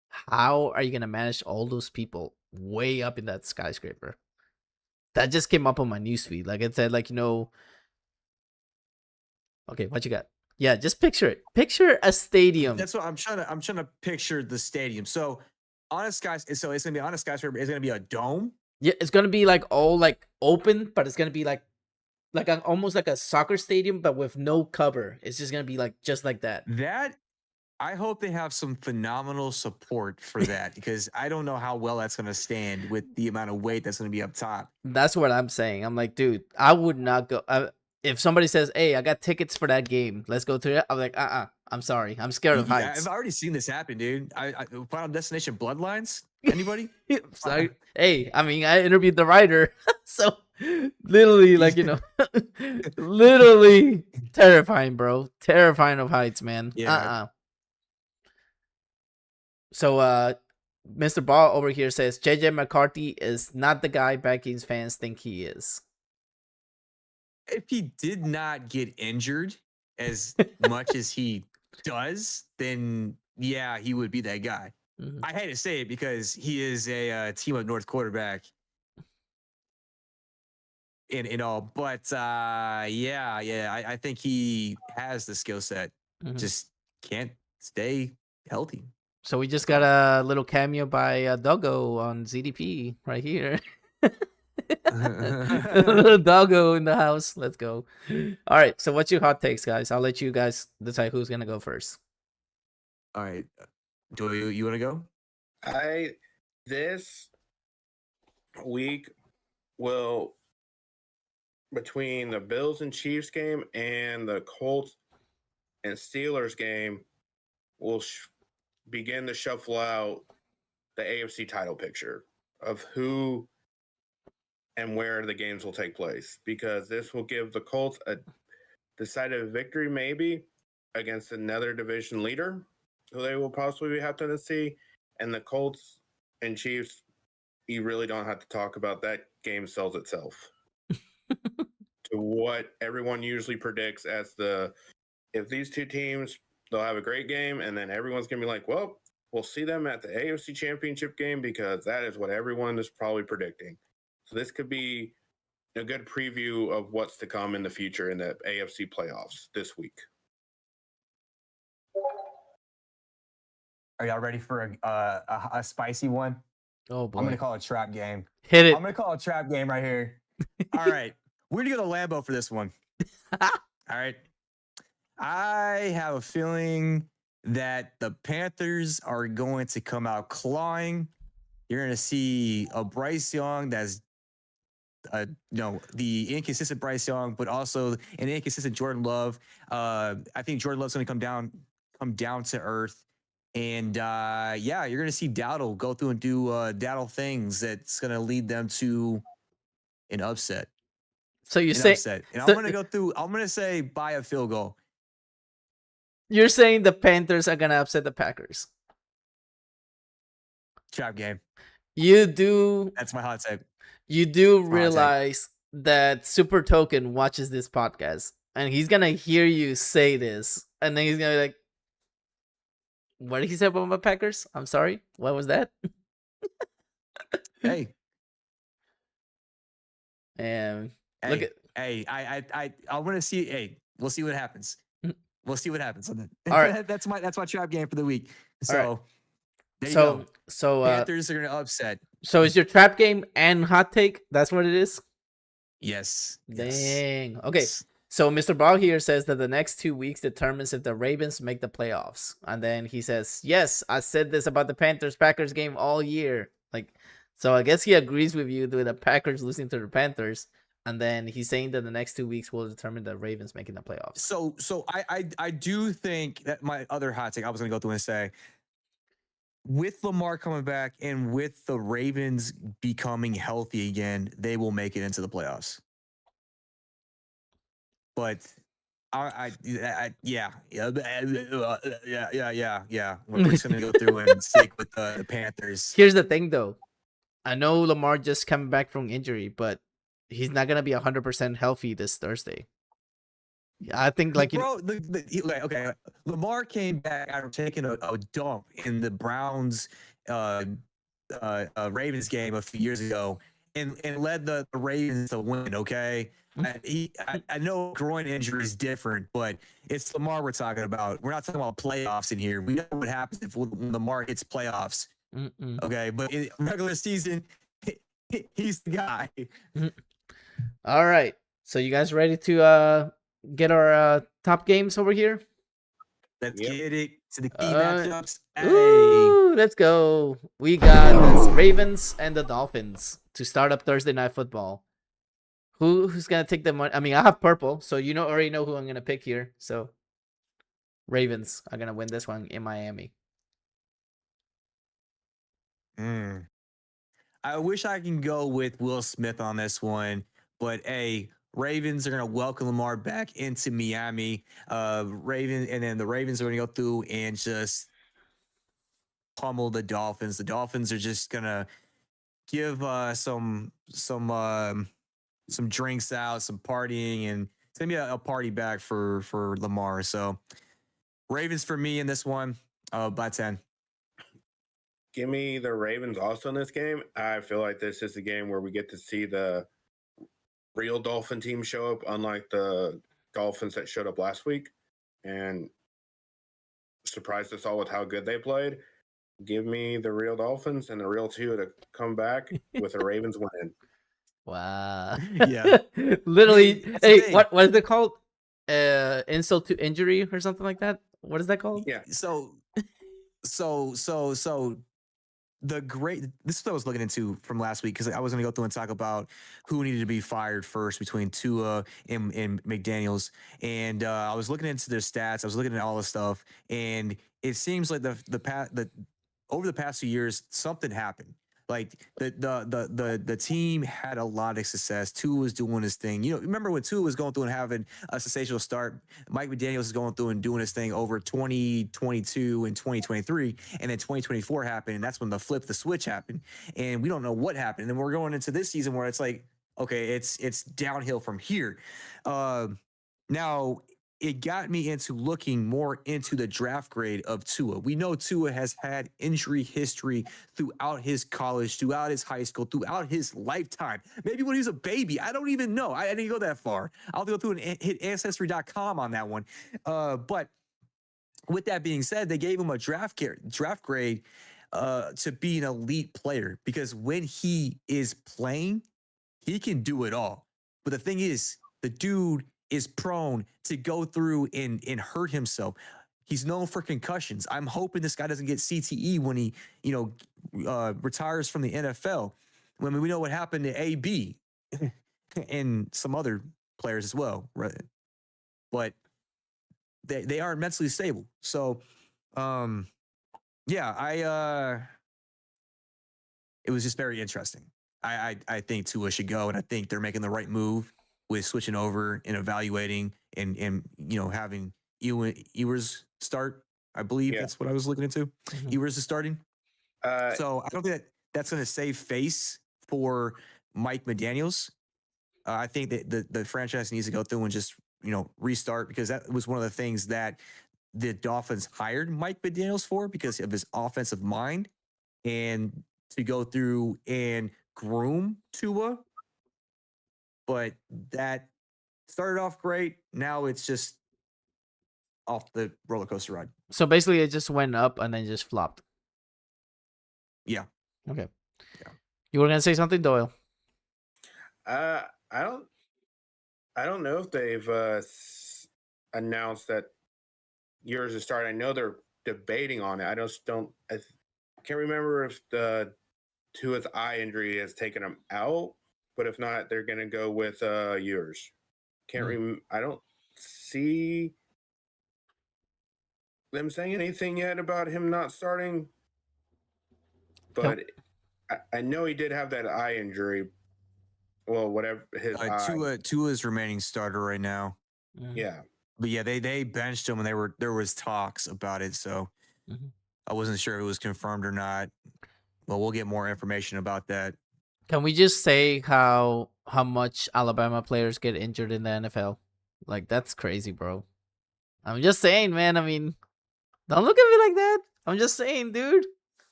how are you going to manage all those people way up in that skyscraper? That just came up on my newsfeed. Like it said, like, okay, what you got? Yeah, just picture it. Picture a stadium. That's what I'm trying to picture the stadium. So it's gonna be on a skyscraper. It's gonna be a dome. Yeah, it's gonna be like all like open, but it's gonna be like almost like a soccer stadium, but with no cover. It's just gonna be like just like that. I hope they have some phenomenal support for that because I don't know how well that's going to stand with the amount of weight that's going to be up top. That's what I'm saying. I'm like, dude, I would not go. If somebody says, hey, I got tickets for that game, let's go to it. I'm like, I'm sorry. I'm scared of heights. I've already seen this happen, dude. Final Destination Bloodlines? Anybody? Sorry. Hey, I mean, I interviewed the writer. So literally, like, literally terrifying, bro. Terrifying of heights, man. Yeah. So, Mr. Ball over here says JJ McCarthy is not the guy Vikings fans think he is. If he did not get injured as much as he does, then yeah, he would be that guy. I hate to say it because he is a team of North quarterback in all, but I think he has the skill set. Just can't stay healthy. So we just got a little cameo by Doggo on ZDP right here. A little Doggo in the house. Let's go. All right. So what's your hot takes, guys? I'll let you guys decide who's going to go first. All right. Do you want to go? This week will, between the Bills and Chiefs game and the Colts and Steelers game, will begin to shuffle out the AFC title picture of who and where the games will take place, because this will give the Colts a decided victory maybe against another division leader who they will possibly have to see, and the Colts and Chiefs, you really don't have to talk about. That game sells itself to what everyone usually predicts as if these two teams, they'll have a great game, and then everyone's going to be like, well, we'll see them at the AFC Championship game because that is what everyone is probably predicting. So this could be a good preview of what's to come in the future in the AFC playoffs this week. Are y'all ready for a spicy one? Oh boy. I'm gonna call it a trap game. Hit it. I'm gonna call it a trap game right here. All right, we're gonna go to Lambeau for this one. All right, I have a feeling that the Panthers are going to come out clawing. You're gonna see a Bryce Young that's the inconsistent Bryce Young, but also an inconsistent Jordan Love. I think Jordan Love's going to come down to earth. And you're going to see Dowdle go through and do Dowdle things that's going to lead them to an upset. So you an say upset. And so, I'm going to go through. I'm going to say by a field goal. you're saying the Panthers are gonna upset the Packers. Trap game. You do. That's my hot take. You do take. realize that Super Token watches this podcast, and he's gonna hear you say this, and then he's gonna be like, "What did he say about my Packers? I'm sorry. What was that?" Hey. And Hey, look at. I want to see. Hey, we'll see what happens. We'll see what happens on that. All right. that's my trap game for the week. So, All right. there you go. So Panthers are going to upset. So is your trap game and hot take? That's what it is? Yes. Dang. Yes. Okay. So Mr. Ball here says that the next 2 weeks determines if the Ravens make the playoffs. And then he says, yes, I said this about the Panthers-Packers game all year. So I guess he agrees with you with the Packers losing to the Panthers. And then he's saying that the next 2 weeks will determine the Ravens making the playoffs. So I do think that my other hot take I was going to go through and say, with Lamar coming back and with the Ravens becoming healthy again, they will make it into the playoffs. But yeah. We're just gonna go through and stick with the Panthers. Here's the thing, though. I know Lamar just coming back from injury, but he's not gonna be 100% healthy this Thursday. I think okay. Lamar came back after taking a dump in the Browns Ravens game a few years ago and led the Ravens to win. Okay. I know groin injury is different, but it's Lamar we're talking about. We're not talking about playoffs in here. We know what happens if Lamar hits playoffs. Okay, but in regular season, he's the guy. All right. So you guys ready to get our top games over here? Let's get it to the key matchups. Ooh, let's go. We got the Ravens and the Dolphins to start up Thursday Night Football. Who's gonna take the money? I mean, I have purple, so already know who I'm gonna pick here. So Ravens are gonna win this one in Miami. I wish I can go with Will Smith on this one, but Ravens are gonna welcome Lamar back into Miami. And the Ravens are gonna go through and just pummel the Dolphins. The Dolphins are just gonna give some drinks out, some partying, and it's gonna be a party back for Lamar. So Ravens for me in this one, by 10. Give me the Ravens also in this game. I feel like this is the game where we get to see the real Dolphin team show up, unlike the Dolphins that showed up last week and surprised us all with how good they played. Give me the real Dolphins and the real two to come back with a Ravens win. Wow. Yeah. Literally. Hey, thing. what is it called? Insult to injury or something like that? What is that called? Yeah. So this is what I was looking into from last week, because I was going to go through and talk about who needed to be fired first between Tua and McDaniels. And I was looking into their stats. I was looking at all this stuff, and it seems like over the past few years, something happened. Like the team had a lot of success. Tua was doing his thing. Remember when Tua was going through and having a sensational start? Mike McDaniels is going through and doing his thing over 2022 and 2023, and then 2024 happened, and that's when the switch happened, and we don't know what happened. And then we're going into this season where it's like, okay, it's downhill from here. Now it got me into looking more into the draft grade of Tua. We know Tua has had injury history throughout his college, throughout his high school, throughout his lifetime. Maybe when he was a baby. I don't even know. I didn't go that far. I'll go through and hit ancestry.com on that one. But with that being said, they gave him a draft grade to be an elite player, because when he is playing, he can do it all. But the thing is, the dude is prone to go through and hurt himself. He's known for concussions. I'm hoping this guy doesn't get CTE when he, retires from the NFL. When we know what happened to AB and some other players as well, right? But they aren't mentally stable. So, yeah, it was just very interesting. I think Tua should go, and I think they're making the right move with switching over and evaluating and having Ewers start. I believe that's what I was looking into. Mhm. Ewers is starting. So I don't think that's going to save face for Mike McDaniels. I think that the franchise needs to go through and just restart, because that was one of the things that the Dolphins hired Mike McDaniels for, because of his offensive mind, and to go through and groom Tua. But that started off great. Now it's just off the roller coaster ride. So basically, it just went up and then just flopped. Yeah. Okay. Yeah. You were gonna say something, Doyle? I don't know if they've announced that yours is starting. I know they're debating on it. I can't remember if Tua's eye injury has taken him out, but if not, they're going to go with yours. I don't see them saying anything yet about him not starting, but I know he did have that eye injury. Well, whatever his eye. Tua's remaining starter right now. Yeah. But yeah, they benched him, and there was talks about it, so I wasn't sure if it was confirmed or not. Well, we'll get more information about that. Can we just say how much Alabama players get injured in the NFL? Like, that's crazy, bro. I'm just saying, man. I mean, don't look at me like that. I'm just saying, dude.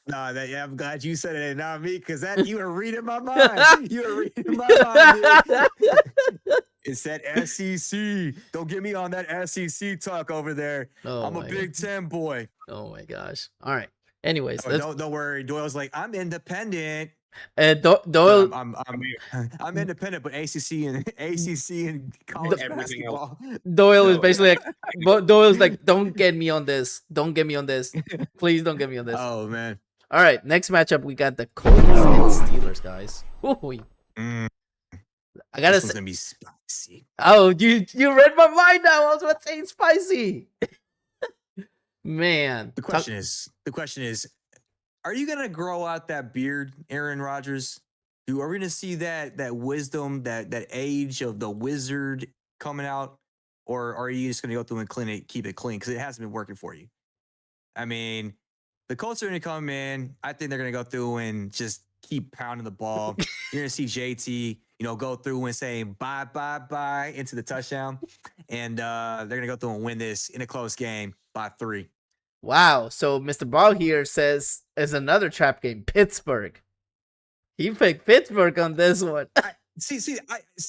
No, I'm glad you said it and not me, because that you were reading my mind. You were reading my mind, dude. It's that SEC. Don't get me on that SEC talk over there. I'm a Big Ten boy. Oh my gosh. All right. Anyways, don't worry. Doyle's like, I'm independent. Doyle, I'm independent, but ACC and college basketball. Doyle is basically like, Doyle's like, don't get me on this. Don't get me on this. Please don't get me on this. Oh man. All right, next matchup we got the Colts and Steelers, guys. I gotta say, it's gonna be spicy. Oh, you read my mind now. I was about to say spicy. Man, the question is, are you gonna grow out that beard, Aaron Rodgers? Are we gonna see that wisdom, that age of the wizard coming out, or are you just gonna go through and keep it clean, because it hasn't been working for you? I mean, the Colts are gonna come in. I think they're gonna go through and just keep pounding the ball. You're gonna see JT, go through and say bye into the touchdown, and they're gonna go through and win this in a close game by 3. Wow. So Mr. Ball here says is another trap game, Pittsburgh. He picked Pittsburgh on this one. See, this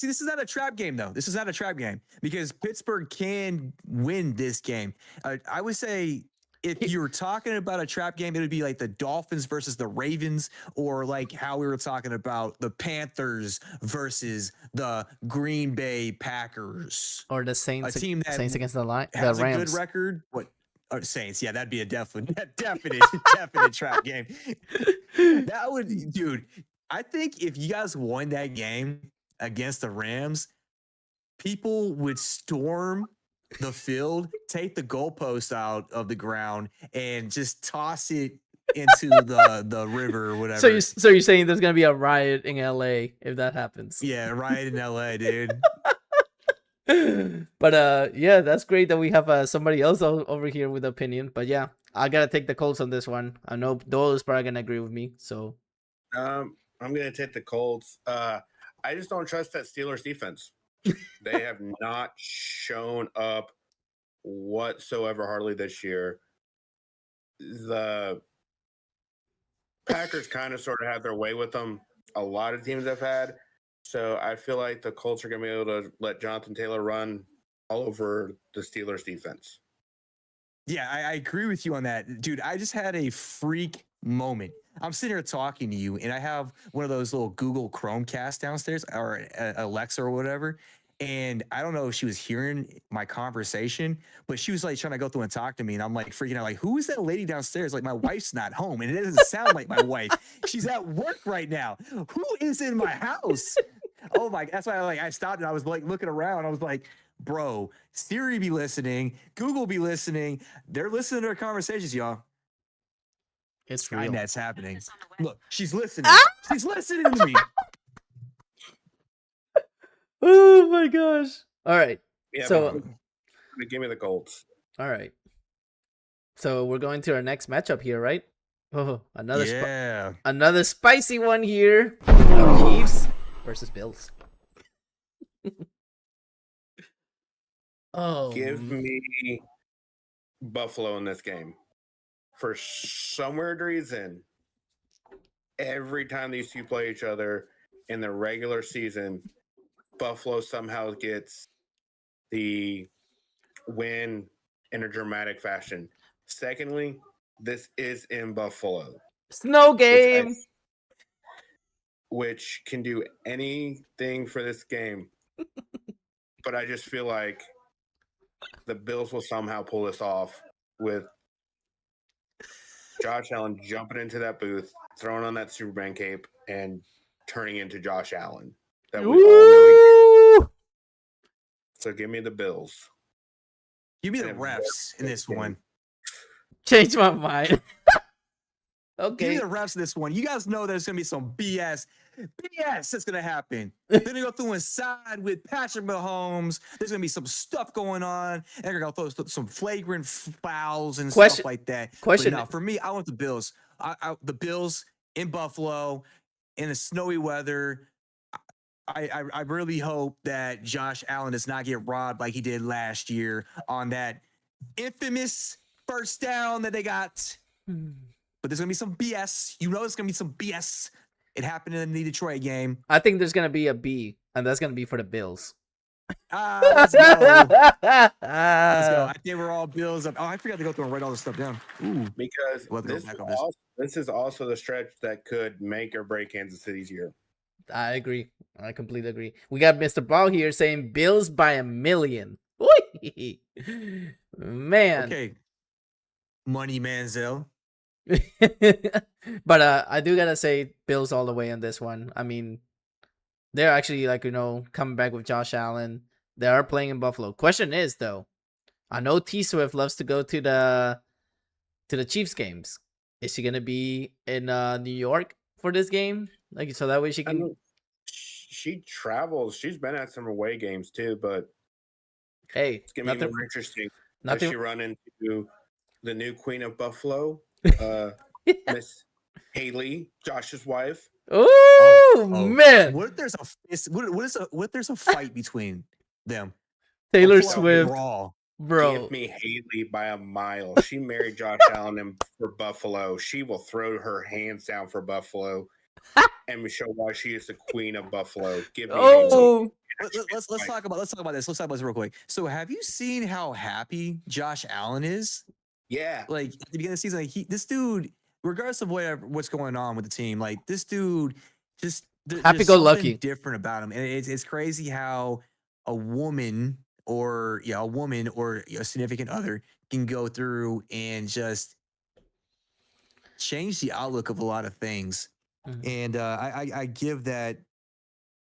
is not a trap game, though. This is not a trap game, because Pittsburgh can win this game. I would say, if you're talking about a trap game, it would be like the Dolphins versus the Ravens, or like how we were talking about the Panthers versus the Green Bay Packers, or the Saints. A team that Saints against the Rams. Has a good record. What? Saints? Yeah, that'd be a definite trap game. That would, dude. I think if you guys won that game against the Rams, people would storm the field, take the goalpost out of the ground, and just toss it into the river or whatever. So you're saying there's gonna be a riot in LA if that happens? Yeah, riot in LA, dude. But yeah, that's great that we have somebody else over here with an opinion. But yeah, I gotta take the Colts on this one. I know Doyle is probably gonna agree with me. So I'm gonna take the Colts. I just don't trust that Steelers defense. They have not shown up whatsoever hardly this year. The Packers kind of sort of had their way with them. A lot of teams have had. So I feel like the Colts are going to be able to let Jonathan Taylor run all over the Steelers defense. Yeah, I agree with you on that. Dude, I just had a freak moment. I'm sitting here talking to you, and I have one of those little Google Chromecast downstairs, or Alexa or whatever. And I don't know if she was hearing my conversation, but she was like trying to go through and talk to me. And I'm like freaking out, like, who is that lady downstairs? Like, my wife's not home. And it doesn't sound like my wife. She's at work right now. Who is in my house? Oh my, that's why I stopped and I was like looking around. I was like, bro, Siri be listening, Google be listening. They're listening to our conversations, y'all. It's real. Skynet's happening. Look, she's listening. She's listening to me. Oh my gosh. All right. Yeah, So give me the Colts. all right. So we're going to our next matchup here, right? Oh, another spicy one here. Chiefs versus Bills. Oh, Give me Buffalo in this game. For some weird reason, every time these two play each other in the regular season, Buffalo somehow gets the win in a dramatic fashion. Secondly, this is in Buffalo. snow game. Which can do anything for this game. But I just feel like the Bills will somehow pull this off with Josh Allen jumping into that booth, throwing on that Superman cape, and turning into Josh Allen. That we all know he can. So give me the Bills. Give me the refs in this one. Change my mind. Give Okay. me the refs in this one. You guys know there's going to be some BS that's going to happen. They're going to go through inside with Patrick Mahomes. There's going to be some stuff going on. And they're going to throw some flagrant fouls and stuff like that. But no, for me, I want the Bills. The Bills in Buffalo in the snowy weather. I really hope that Josh Allen does not get robbed like he did last year on that infamous first down that they got. But there's going to be some BS. You know there's going to be some BS. It happened in the Detroit game. I think there's going to be a B, and that's going to be for the Bills. Let's go. Let's go. I think we're all Bills. Oh, I forgot to go through and write all this stuff down. Ooh. Because this is also the stretch that could make or break Kansas City's year. I agree. I completely agree. We got Mr. Ball here saying Bills by 1,000,000. Man. Okay. Money Manziel. But I do gotta say Bills all the way on this one. I mean, they're actually coming back with Josh Allen. They are playing in Buffalo. Question is though, I know T Swift loves to go to the Chiefs games. Is she gonna be in New York for this game? So that way she can. She travels. She's been at some away games too, but hey, it's gonna be more interesting. Does she run into the new Queen of Buffalo? Miss Haley, Josh's wife. Oh man! What if there's a fist? What if there's a fight between them? Taylor Swift, bro. Give me Haley by a mile. She married Josh Allen for Buffalo. She will throw her hands down for Buffalo, and show why she is the Queen of Buffalo. Give me Haley. Let's talk about this. Let's talk about this real quick. So, have you seen how happy Josh Allen is? Yeah. Like at the beginning of the season, this dude, regardless of what's going on with the team, this dude just happy-go-lucky, different about him, and it's crazy how a woman or a significant other can go through and just change the outlook of a lot of things. Mm-hmm. And I give that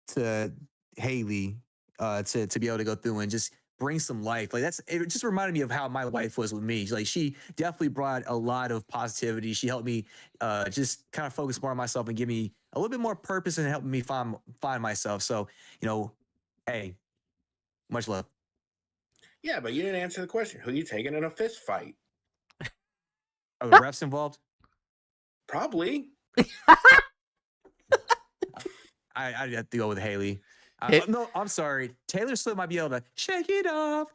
to Haley to be able to go through and just bring some life. It just reminded me of how my wife was with me. She definitely brought a lot of positivity. She helped me just kind of focus more on myself and give me a little bit more purpose and helping me find myself. So, hey, much love. Yeah, but you didn't answer the question. Who are you taking in a fist fight? Are the refs involved? Probably. I'd have to go with Haley. No, I'm sorry. Taylor Swift might be able to shake it off.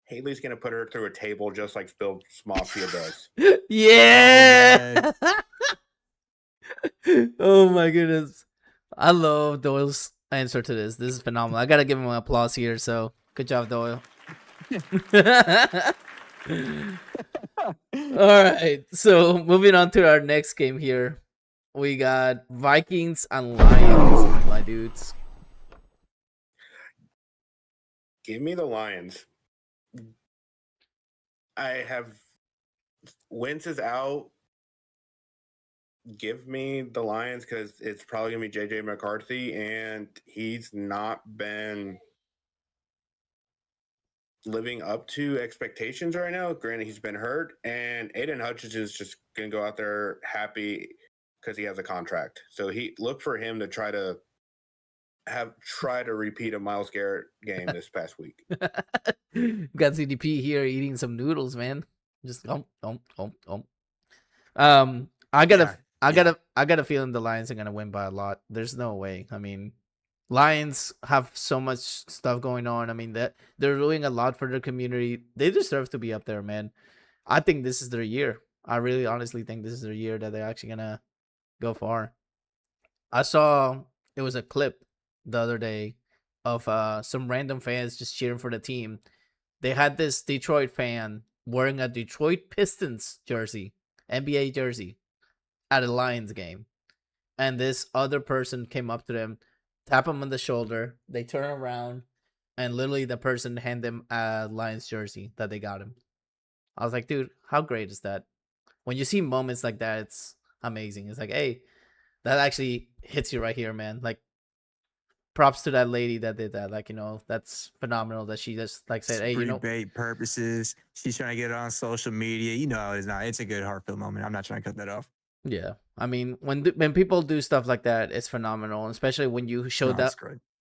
Haley's gonna put her through a table just like Spill's Mafia does. Yeah. Oh my goodness. I love Doyle's answer to this. This is phenomenal. I gotta give him an applause here. So good job, Doyle. All right. So moving on to our next game here. We got Vikings and Lions, my dudes. Give me the Lions. I have Wentz is out. Give me the Lions because it's probably gonna be JJ McCarthy, and he's not been living up to expectations right now. Granted, he's been hurt, and Aiden Hutchinson is just gonna go out there happy because he has a contract. So look for him to try to repeat a Myles Garrett game this past week. Got ZDP here eating some noodles, man. Just I got a feeling the Lions are gonna win by a lot. There's no way. I mean, Lions have so much stuff going on. I mean, that they're doing a lot for their community. They deserve to be up there, man. I think this is their year. I really honestly think this is their year that they're actually gonna go far. I saw it was a clip the other day of some random fans just cheering for the team. They had this Detroit fan wearing a Detroit Pistons jersey, NBA jersey, at a Lions game. And this other person came up to them, tap him on the shoulder. They turn around, and literally the person handed him a Lions jersey that they got him. I was like, dude, how great is that? When you see moments like that, it's amazing. It's like, hey, that actually hits you right here, man. Like, props to that lady that did that. Like, that's phenomenal that she just like said, hey, bait purposes. She's trying to get it on social media. It's not. It's a good heartfelt moment. I'm not trying to cut that off. Yeah, I mean, when people do stuff like that, it's phenomenal. Especially when you show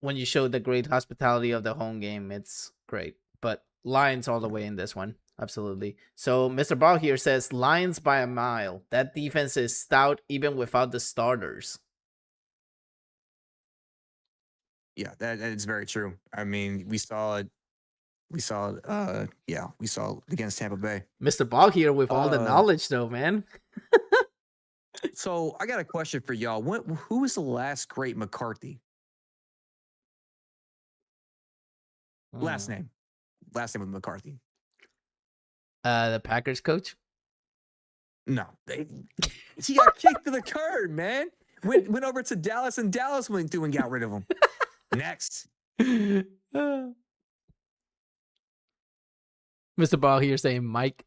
when you show the great hospitality of the home game, it's great. But Lions all the way in this one, absolutely. So Mr. Ball here says Lions by a mile. That defense is stout even without the starters. Yeah, that is very true. I mean, we saw it against Tampa Bay. Mr. Ball here with all the knowledge, though, man. So I got a question for y'all. Who was the last great McCarthy? Last name with McCarthy. The Packers coach? No, he got kicked to the curb, man. Went over to Dallas, and Dallas went through and got rid of him. Next. Mr. Ball here saying Mike.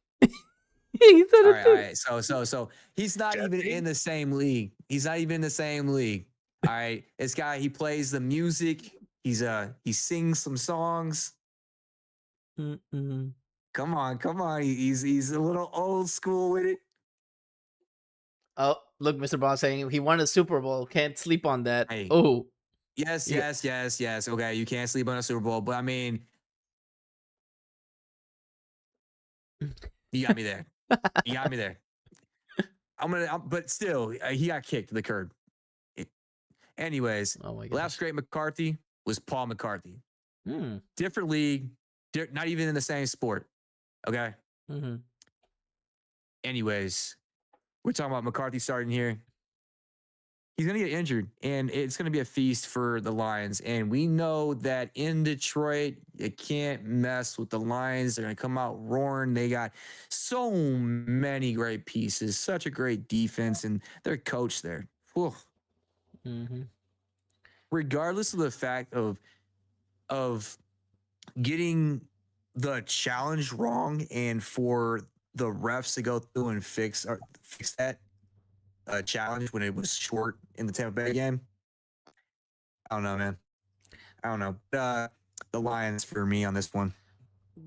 He said all right. So he's not even in the same league. He's not even in the same league. All right. This guy, he plays the music. He sings some songs. Mm-mm. Come on. He's a little old school with it. Oh, look, Mr. Ball saying he won a Super Bowl. Can't sleep on that. Hey. Oh. Yes. Okay, you can't sleep on a Super Bowl, but I mean, you got me there. But still, he got kicked to the curb. Anyways, last great McCarthy was Paul McCarthy. Different league, not even in the same sport. Okay. Mm-hmm. Anyways, we're talking about McCarthy starting here. He's going to get injured, and it's going to be a feast for the Lions. And we know that in Detroit, you can't mess with the Lions. They're going to come out roaring. They got so many great pieces, such a great defense, and their coach there. Mm-hmm. Regardless of the fact of getting the challenge wrong and for the refs to go through and fix that challenge when it was short in the Tampa Bay game. I don't know, man. I don't know. The Lions for me on this one.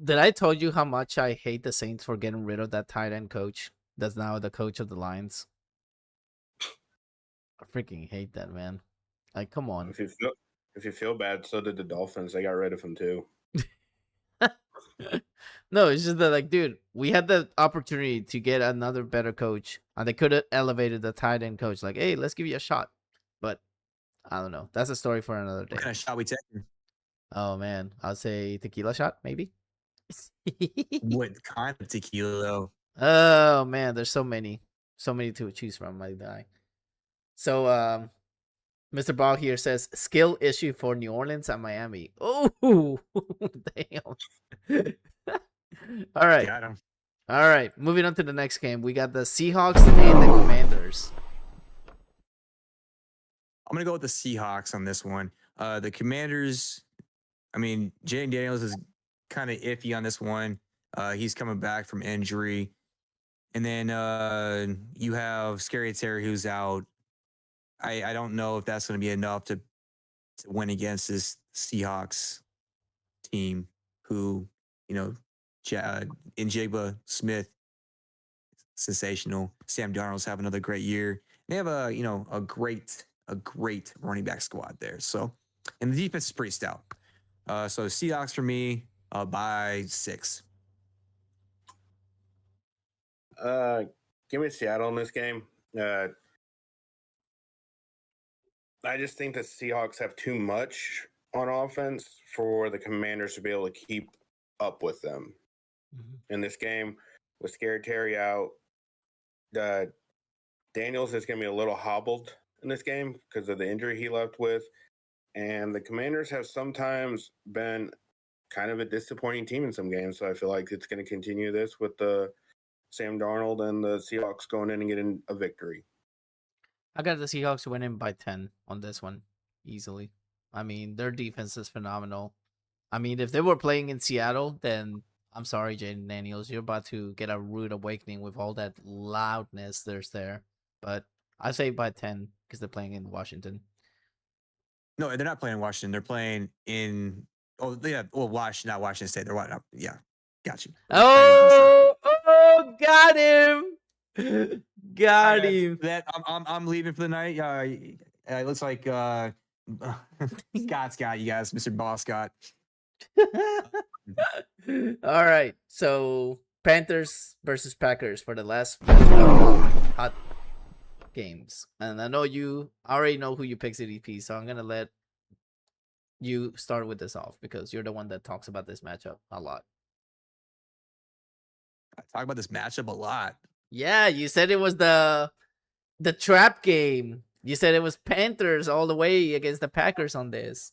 Did I told you how much I hate the Saints for getting rid of that tight end coach that's now the coach of the Lions? I freaking hate that, man. Like, come on. If you feel bad, so did the Dolphins. They got rid of him too. No, it's just that, like, dude, we had the opportunity to get another better coach, and they could have elevated the tight end coach. Like, hey, let's give you a shot. But I don't know. That's a story for another day. What kind of shot we taking? Oh man, I'll say tequila shot, maybe. What kind of tequila though? Oh man, there's so many to choose from, my guy. So Mr. Ball here says skill issue for New Orleans and Miami. Oh damn. All right. Got him. All right. Moving on to the next game. We got the Seahawks and the Commanders. I'm gonna go with the Seahawks on this one. The Commanders, I mean, Jay Daniels is kind of iffy on this one. He's coming back from injury. And then you have Scary Terry who's out. I don't know if that's going to be enough to win against this Seahawks team who, you know, Njigba Smith, sensational. Sam Darnold's having another great year. They have a great running back squad there. So, and the defense is pretty stout. So Seahawks for me by 6. Give me Seattle in this game. I just think the Seahawks have too much on offense for the Commanders to be able to keep up with them in this game. With Scary Terry out, Daniels is going to be a little hobbled in this game because of the injury he left with. And the Commanders have sometimes been kind of a disappointing team in some games. So I feel like it's going to continue this with the Sam Darnold and the Seahawks going in and getting a victory. I got the Seahawks winning by 10 on this one, easily. I mean, their defense is phenomenal. I mean, if they were playing in Seattle, then I'm sorry, Jaden Daniels, you're about to get a rude awakening with all that loudness there's there. But I say by 10 because they're playing in Washington. No, they're not playing in Washington. They're playing in Washington, not Washington State. They're what? Yeah, got you. Got him. Got him. That I'm leaving for the night. It looks like Scott's got you guys, Mr. Boss Scott. All right, so Panthers versus Packers for the last hot games, and I already know who you pick ZDP, so I'm gonna let you start with this off because you're the one that talks about this matchup a lot. I talk about this matchup a lot. Yeah, you said it was the trap game. You said it was Panthers all the way against the Packers on this.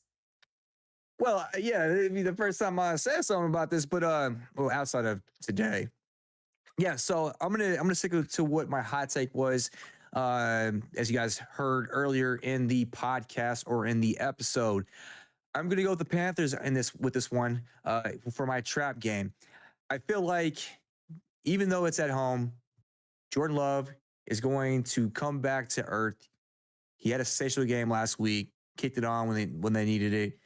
Well, yeah, it'd be the first time I said something about this, but outside of today, yeah. So I'm gonna stick to what my hot take was, as you guys heard earlier in the podcast or in the episode. I'm gonna go with the Panthers with this one for my trap game. I feel like even though it's at home, Jordan Love is going to come back to earth. He had a sensational game last week, kicked it on when they needed it.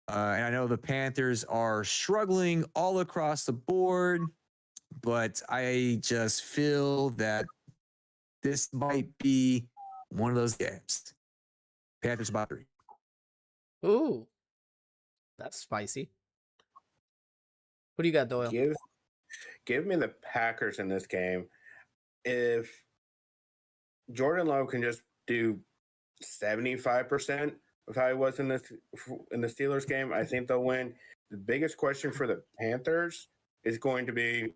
And I know the Panthers are struggling all across the board, but I just feel that this might be one of those games. Panthers by 3. Ooh, that's spicy. What do you got, Doyle? Give me the Packers in this game. If Jordan Love can just do 75% of how he was in the Steelers game, I think they'll win. The biggest question for the Panthers is going to be,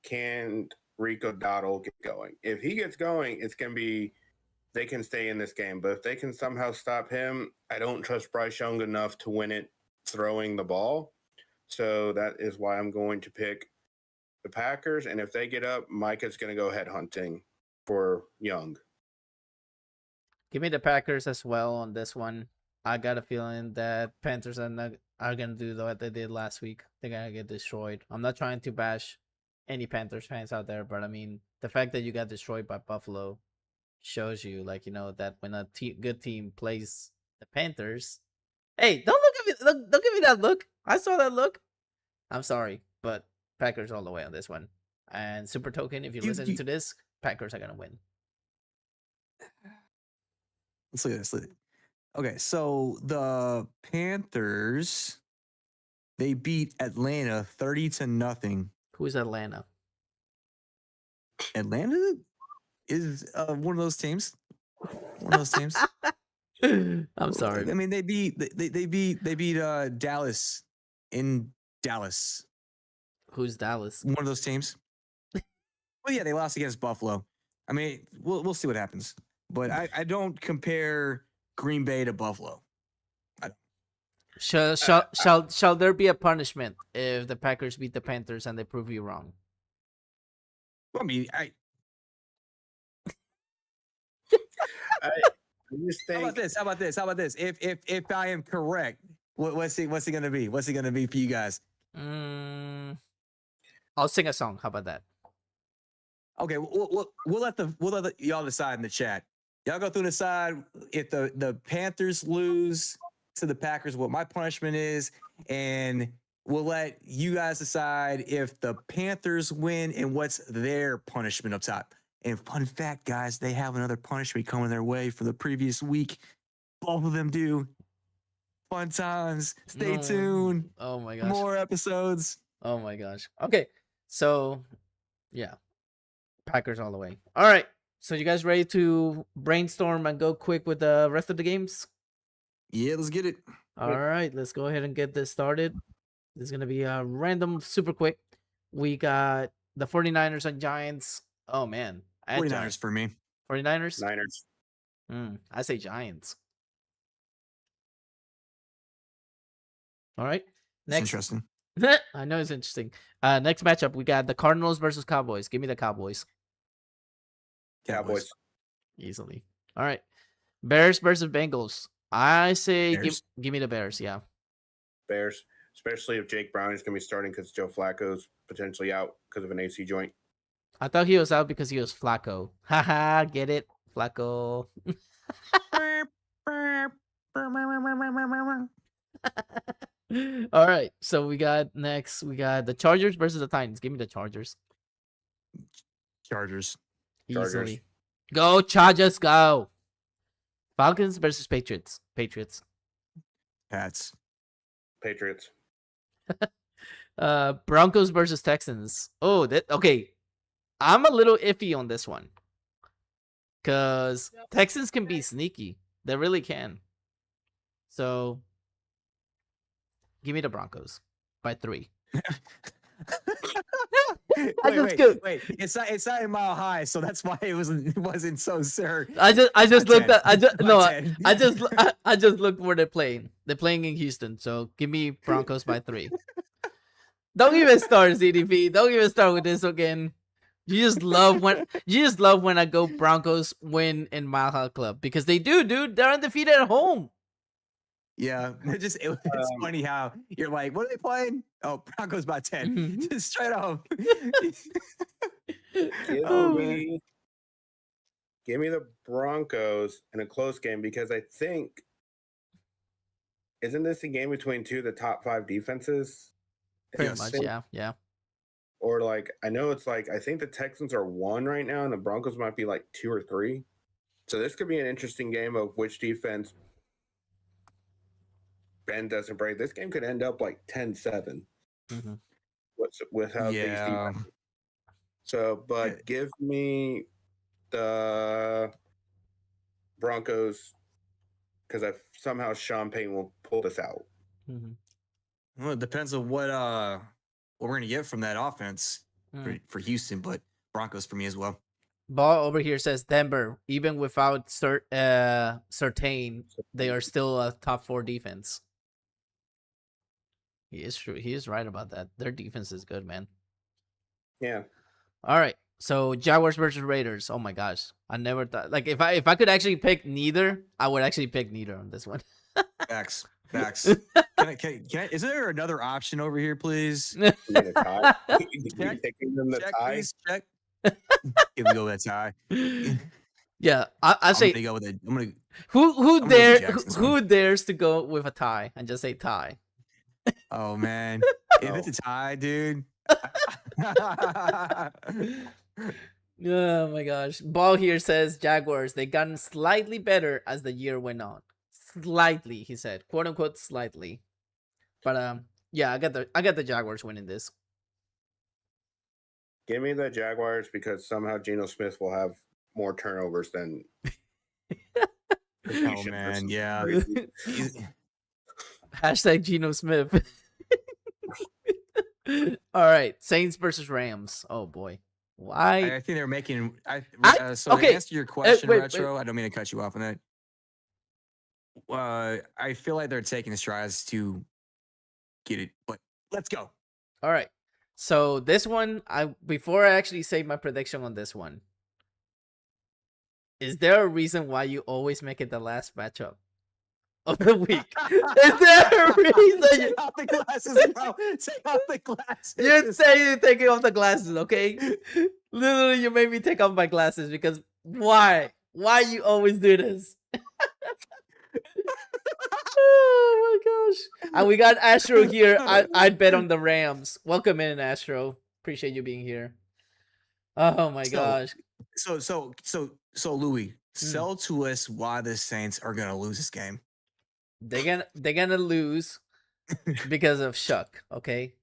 can Rico Dowdle get going? If he gets going, it's going to be they can stay in this game. But if they can somehow stop him, I don't trust Bryce Young enough to win it throwing the ball. So that is why I'm going to pick the Packers. And if they get up, Micah's going to go head hunting for Young. Give me the Packers as well on this one. I got a feeling that Panthers are going to do what they did last week. They're going to get destroyed. I'm not trying to bash any Panthers fans out there, but I mean, the fact that you got destroyed by Buffalo shows you, that when a good team plays the Panthers, hey, don't look at me. Don't give me that look. I saw that look. I'm sorry, but Packers all the way on this one. And Super Token, if you listen to this, Packers are going to win. Let's look at this. Okay, so the Panthers, they beat Atlanta 30-0. Who is Atlanta? Atlanta is one of those teams. One of those teams. I'm sorry. I mean, they beat Dallas in Dallas. Who's Dallas? One of those teams. Well, yeah, they lost against Buffalo. I mean, we'll see what happens. But I don't compare Green Bay to Buffalo. Shall there be a punishment if the Packers beat the Panthers and they prove you wrong? I mean, I just think. How about this? If I am correct, what's he gonna be? What's he gonna be for you guys? I'll sing a song. How about that? Okay, we'll let y'all decide in the chat. Y'all go through and decide if the Panthers lose to the Packers, what my punishment is, and we'll let you guys decide if the Panthers win and what's their punishment up top. And fun fact, guys, they have another punishment coming their way for the previous week. Both of them do. Fun times. Stay tuned. Oh my gosh. More episodes. Oh my gosh. Okay. So, yeah. Packers all the way. All right. So you guys ready to brainstorm and go quick with the rest of the games? Yeah, let's get it. All right. Let's go ahead and get this started. This is going to be a random, super quick. We got the 49ers and Giants. Oh, man. 49ers for me. 49ers? Niners. I say Giants. All right. That's interesting. I know it's interesting. Next matchup, we got the Cardinals versus Cowboys. Give me the Cowboys. Cowboys. Easily. All right. Bears versus Bengals. I say give me the Bears, yeah. Bears, especially if Jake Brown is going to be starting because Joe Flacco's potentially out because of an AC joint. I thought he was out because he was Flacco. Haha, get it? Flacco. All right. So we got the Chargers versus the Titans. Give me the Chargers. Chargers. Easily. Go Chargers, go. Falcons versus Patriots. Pats. Patriots. Broncos versus Texans. Oh, okay. I'm a little iffy on this one. Because Texans can be sneaky. They really can. So, give me the Broncos by 3. Wait. It's not in Mile High, so that's why it wasn't so sure. I just looked at I just looked where they're playing. They're playing in Houston, so give me Broncos by 3. Don't even start, ZDP. Don't even start with this again. You just love when I go Broncos win in Mile High Club because they do, dude. They're undefeated at home. Yeah, it's funny how you're like, what are they playing? Oh, Broncos by 10. Just straight off. Give me the Broncos in a close game because I think isn't this a game between two of the top 5 defenses? Pretty much, yeah. Or I know it's I think the Texans are 1 right now, and the Broncos might be 2 or 3. So this could be an interesting game of which defense Ben doesn't break. This game could end up 10-7. Mm-hmm. With how these defenses. So, but give me the Broncos because somehow Sean Payton will pull this out. Mm-hmm. Well, it depends on what we're gonna get from that offense for Houston, but Broncos for me as well. Ball over here says Denver, even without Surtain, they are still a top 4 defense. He is true. He is right about that. Their defense is good, man. Yeah. All right. So Jaguars versus Raiders. Oh my gosh, I never thought if I could actually pick neither, I would actually pick neither on this one. Facts. Can I, is there another option over here, please? Check. Check, please. Check. Here we go with a tie. Yeah, I say. I'm gonna go with it. I'm gonna. Who dares to go with a tie and just say tie? Oh man, if it's a tie, dude. Oh my gosh. Ball here says Jaguars. They gotten slightly better as the year went on. Slightly, he said, quote unquote, slightly. But yeah, I got the Jaguars winning this. Give me the Jaguars because somehow Geno Smith will have more turnovers than. Oh man, yeah. Hashtag Geno Smith. All right, Saints versus Rams. Oh boy, why? I think they're making. So okay, to answer your question, wait. Retro, I don't mean to cut you off on that. I feel like they're taking the strides to get it, but let's go. All right. So this one, before I actually say my prediction on this one, is there a reason why you always make it the last matchup of the week? Is there a reason? Take off the glasses, bro. Take off the glasses. You say you're taking off the glasses, okay? Literally, you made me take off my glasses because why? Why you always do this? Oh my gosh! And we got Astro here. I'd bet on the Rams. Welcome in, Astro. Appreciate you being here. Oh my gosh! So Louis, sell to us why the Saints are gonna lose this game. They're gonna lose because of Shuck. Okay,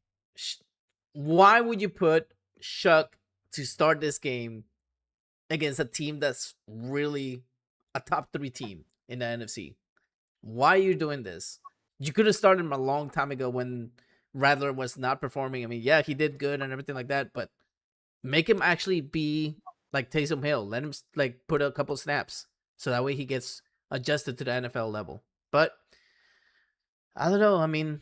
why would you put Shuck to start this game against a team that's really a top 3 team in the NFC? Why are you doing this? You could have started him a long time ago when Rattler was not performing. I mean, yeah, he did good and everything like that, but make him actually be like Taysom Hill. Let him like put a couple snaps so that way he gets adjusted to the NFL level. But I don't know. I mean,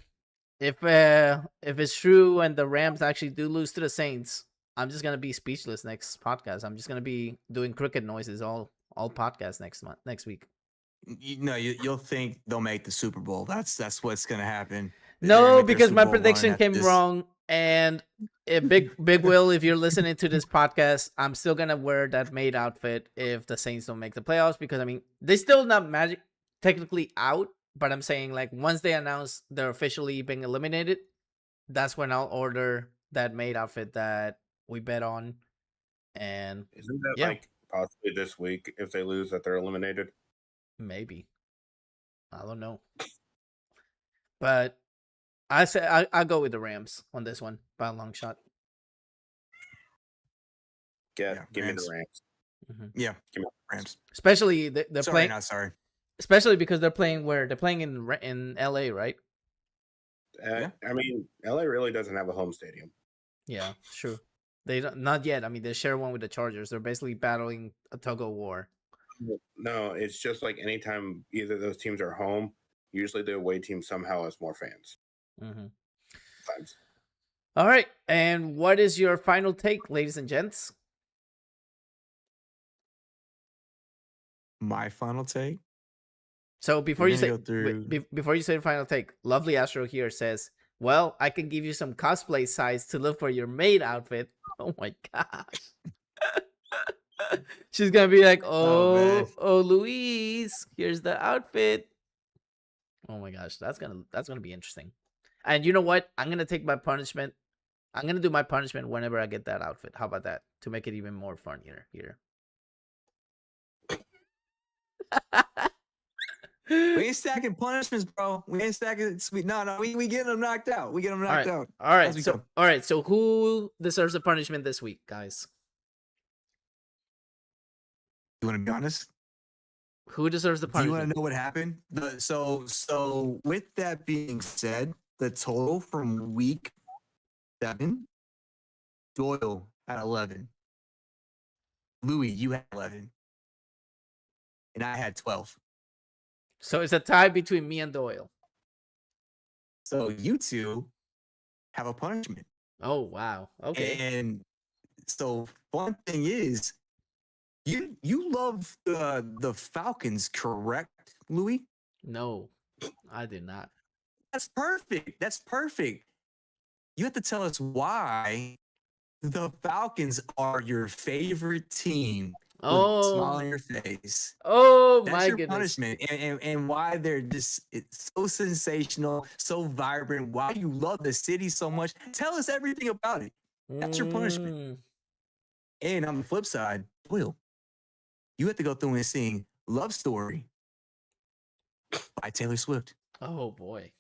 if it's true and the Rams actually do lose to the Saints, I'm just gonna be speechless next podcast. I'm just gonna be doing cricket noises all podcast next week. You'll think they'll make the Super Bowl. That's what's gonna happen. No, because my prediction came wrong. And Big Will, if you're listening to this podcast, I'm still gonna wear that maid outfit if the Saints don't make the playoffs, because I mean they still not technically out, but I'm saying like once they announce they're officially being eliminated, that's when I'll order that maid outfit that we bet on. And isn't that like possibly this week if they lose that they're eliminated? Maybe. I don't know. But I say I'll go with the Rams on this one by a long shot. Give me the Rams. Mm-hmm. Yeah, give me the Rams. Especially they're playing. Sorry. Especially because they're playing where they're playing in LA, right? I mean, LA really doesn't have a home stadium. Yeah, true. They don't, not yet. I mean, they share one with the Chargers. They're basically battling a tug of war. No, it's just like anytime either of those teams are home, usually the away team somehow has more fans. Mm-hmm. Sometimes. All right. And what is your final take, ladies and gents? My final take? So before you say the final take, Lovely Astro here says, well, I can give you some cosplay size to look for your maid outfit. Oh my gosh. She's gonna be like, oh, Louise, here's the outfit. Oh my gosh, that's gonna be interesting. And you know what? I'm gonna take my punishment. I'm gonna do my punishment whenever I get that outfit. How about that? To make it even more fun here. We ain't stacking punishments, bro. We ain't stacking sweet. No, we getting them knocked out. We get them knocked out. All right. So who deserves a punishment this week, guys? You want to be honest? Who deserves the punishment? Do you want to know what happened? So with that being said, the total from week 7, Doyle had 11. Louis, you had 11. And I had 12. So it's a tie between me and Doyle. So you two have a punishment. Oh, wow. Okay. And so fun thing is, you love the Falcons, correct, Louis? No, I did not. That's perfect. You have to tell us why the Falcons are your favorite team. Oh, smile on your face. Oh, that's my your goodness. punishment, and why they're just it's so sensational, so vibrant. Why you love the city so much? Tell us everything about it. That's your punishment. And on the flip side, Doyle, you have to go through and sing "Love Story" by Taylor Swift. Oh boy,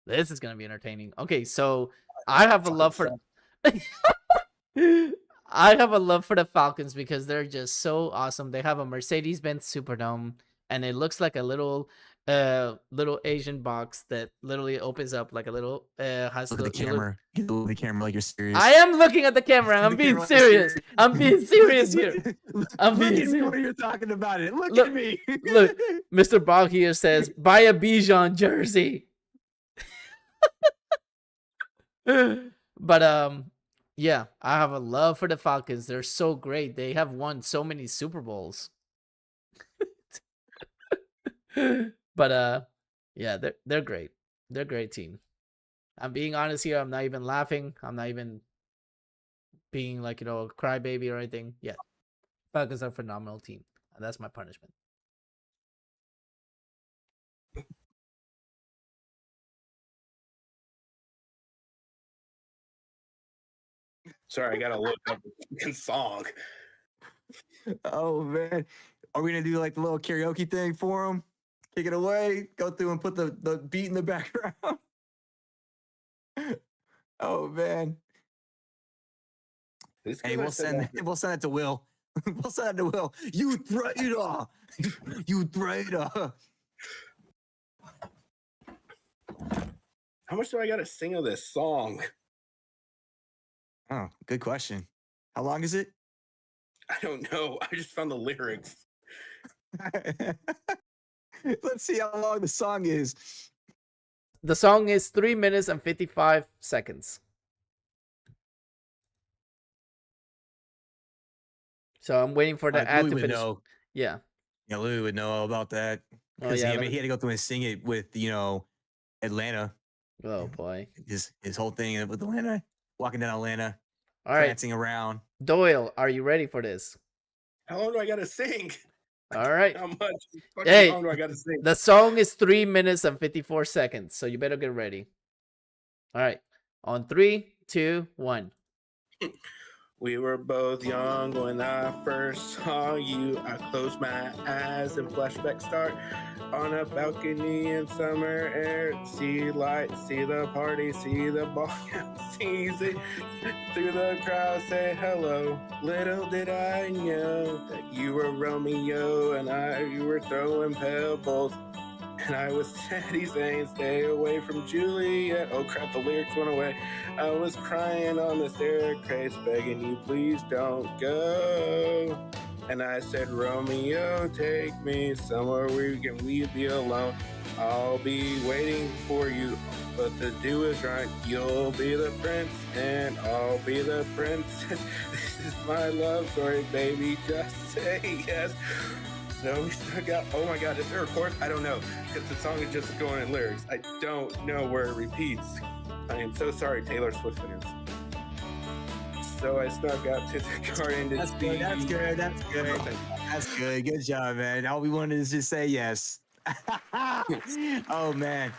this is gonna be entertaining. Okay, so I have a love for. I have a love for the Falcons because they're just so awesome. They have a Mercedes-Benz Superdome, and it looks like a little little Asian box that literally opens up like a little has Look at the camera. You look at the camera like you're serious. I am looking at the camera. I'm The being camera like you're serious. I'm being serious here. I'm Look being at me serious. when you're talking about it. Look Look- at me. Look, Mr. Bach here says, buy a Bijan jersey. But yeah, I have a love for the Falcons. They're so great. They have won so many Super Bowls. But yeah, they're great. They're a great team. I'm being honest here. I'm not even laughing. I'm not even being like, a crybaby or anything. Yeah. Falcons are a phenomenal team. And that's my punishment. Sorry, I gotta look up the fucking song. Oh man, are we gonna do like the little karaoke thing for him? Kick it away, go through and put the beat in the background. Oh man. This Hey, guy we'll said send that- we'll send it to Will. We'll send it to Will. You traitor! You traitor! How much do I gotta sing of this song? Oh, good question. How long is it? I don't know. I just found the lyrics. Let's see how long the song is. The song is 3 minutes and 55 seconds. So I'm waiting for the ad Louis to would finish. know. Yeah. Yeah, Louis would know all about that. Oh, Because yeah. he had to go through and sing it with, Atlanta. Oh, boy. His whole thing with Atlanta. Walking down Atlanta, All right. prancing around. Doyle, are you ready for this? How long do I gotta sing? All right. How much fucking Hey, song do I gotta sing? the song is 3 minutes and 54 seconds. So you better get ready. All right. On 3, 2, 1. We were both young when I first saw you. I closed my eyes and flashbacks start on a balcony in summer air. See lights, see the party, see the ball season. Through the crowd, say hello. Little did I know that you were Romeo and you were throwing pebbles. And I was steady saying, stay away from Juliet. Oh crap, the lyrics went away. I was crying on the staircase, begging you, please don't go. And I said, Romeo, take me somewhere we'd be alone. I'll be waiting for you, but the dew is right. You'll be the prince, and I'll be the princess. This is my love story, baby. Just say yes. So we stuck out. Oh my God, is there a chorus? I don't know, because the song is just going in lyrics. I don't know where it repeats. I am so sorry, Taylor Swift fans. So I snuck out to the garden to That's see. good. That's good. That's good. That's good. Good job, man. All we wanted is just say yes. Oh man.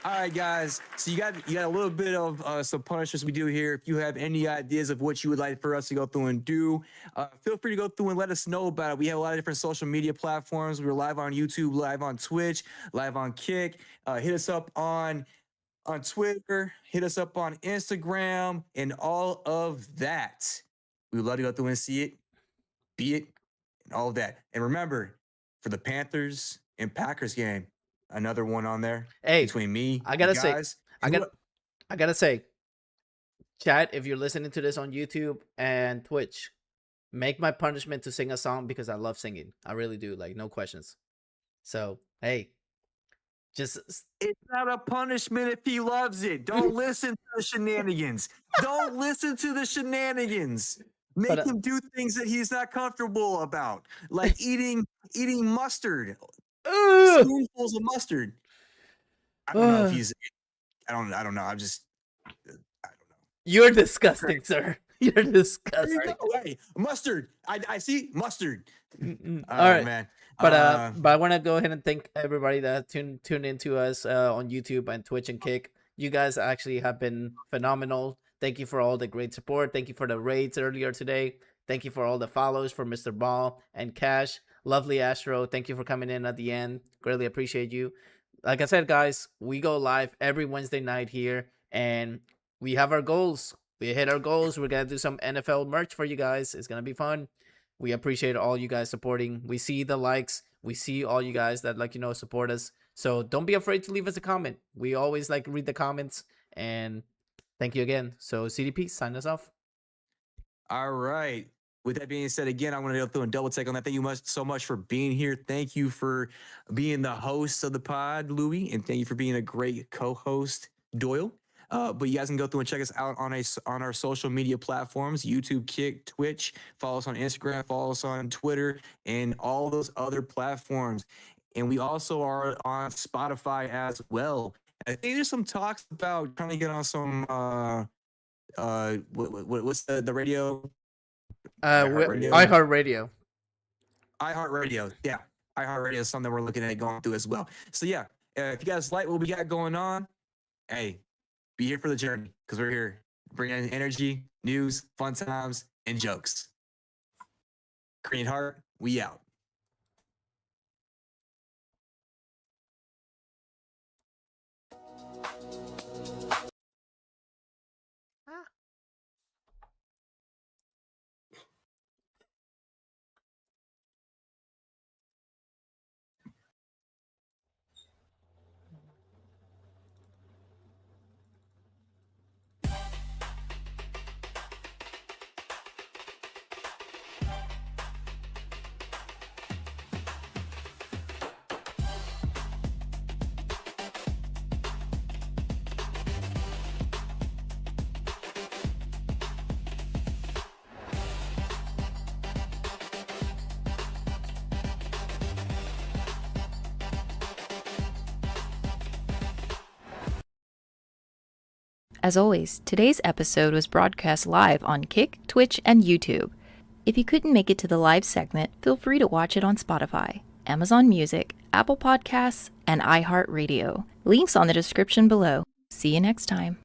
All right, guys. So you got a little bit of some punishments we do here. If you have any ideas of what you would like for us to go through and do, feel free to go through and let us know about it. We have a lot of different social media platforms. We're live on YouTube, live on Twitch, live on Kick. Hit us up on Twitter, hit us up on Instagram, and all of that. We would love to go through and see it, be it, and all of that. And remember, for the Panthers and Packers game, another one on there Hey, between me. I gotta you say, guys. I gotta say, chat, if you're listening to this on YouTube and Twitch, make my punishment to sing a song because I love singing. I really do, like, no questions. So, hey, just It's not a punishment if he loves it. Don't listen to the shenanigans. Don't listen to the shenanigans. Make But, him do things that he's not comfortable about, like eating mustard, spoonfuls of mustard. I don't know if he's. I don't know. I'm just. I don't know. You're disgusting, sir. You're disgusting. Hey, mustard. I see mustard. All Oh, right. man. But I want to go ahead and thank everybody that tuned into us on YouTube and Twitch and Kick. You guys actually have been phenomenal. Thank you for all the great support. Thank you for the raids earlier today. Thank you for all the follows for Mr. Ball and Cash. Lovely Astro. Thank you for coming in at the end. Greatly appreciate you. Like I said, guys, we go live every Wednesday night here, and we have our goals. We hit our goals. We're going to do some NFL merch for you guys. It's going to be fun. We appreciate all you guys supporting. We see the likes. We see all you guys that support us. So don't be afraid to leave us a comment. We always read the comments, and thank you again. So CDP, sign us off. All right. With that being said, again, I want to go through and double take on that. Thank you so much for being here. Thank you for being the host of the pod, Louis, and thank you for being a great co-host, Doyle. But you guys can go through and check us out on our social media platforms: YouTube, Kick, Twitch. Follow us on Instagram, follow us on Twitter, and all those other platforms. And we also are on Spotify as well. I think there's some talks about trying to get on some what's the radio? iHeart Radio. iHeart Radio. Yeah. iHeart Radio is something we're looking at going through as well. So yeah, if you guys like what we got going on, hey, be here for the journey, because we're here bringing energy, news, fun times, and jokes. Korean Heart, we out. As always, today's episode was broadcast live on Kick, Twitch, and YouTube. If you couldn't make it to the live segment, feel free to watch it on Spotify, Amazon Music, Apple Podcasts, and iHeart Radio. Links on the description below. See you next time.